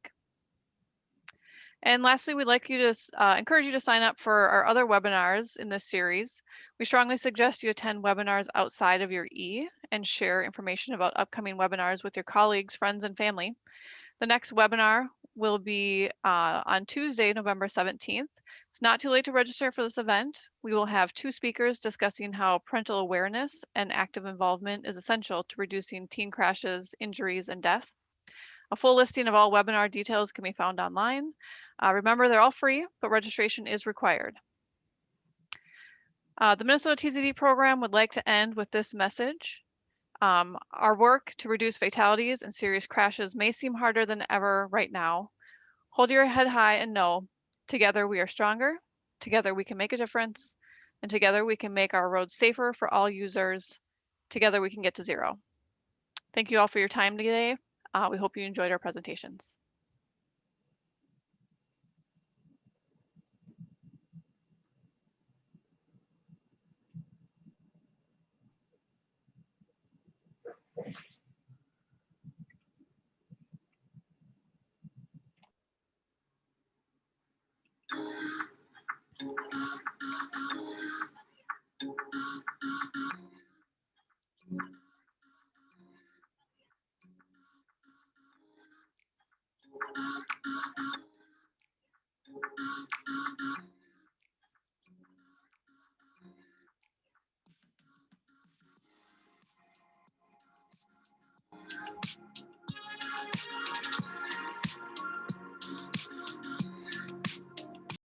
And lastly, we'd like you to encourage you to sign up for our other webinars in this series. We strongly suggest you attend webinars outside of your E and share information about upcoming webinars with your colleagues, friends, and family. The next webinar will be on Tuesday, November 17th. It's not too late to register for this event. We will have 2 speakers discussing how parental awareness and active involvement is essential to reducing teen crashes, injuries, and death. A full listing of all webinar details can be found online. Remember, they're all free, but registration is required. The Minnesota TZD program would like to end with this message. Our work to reduce fatalities and serious crashes may seem harder than ever right now. Hold your head high and know, together we are stronger, together we can make a difference, and together we can make our roads safer for all users. Together we can get to zero. Thank you all for your time today. We hope you enjoyed our presentations.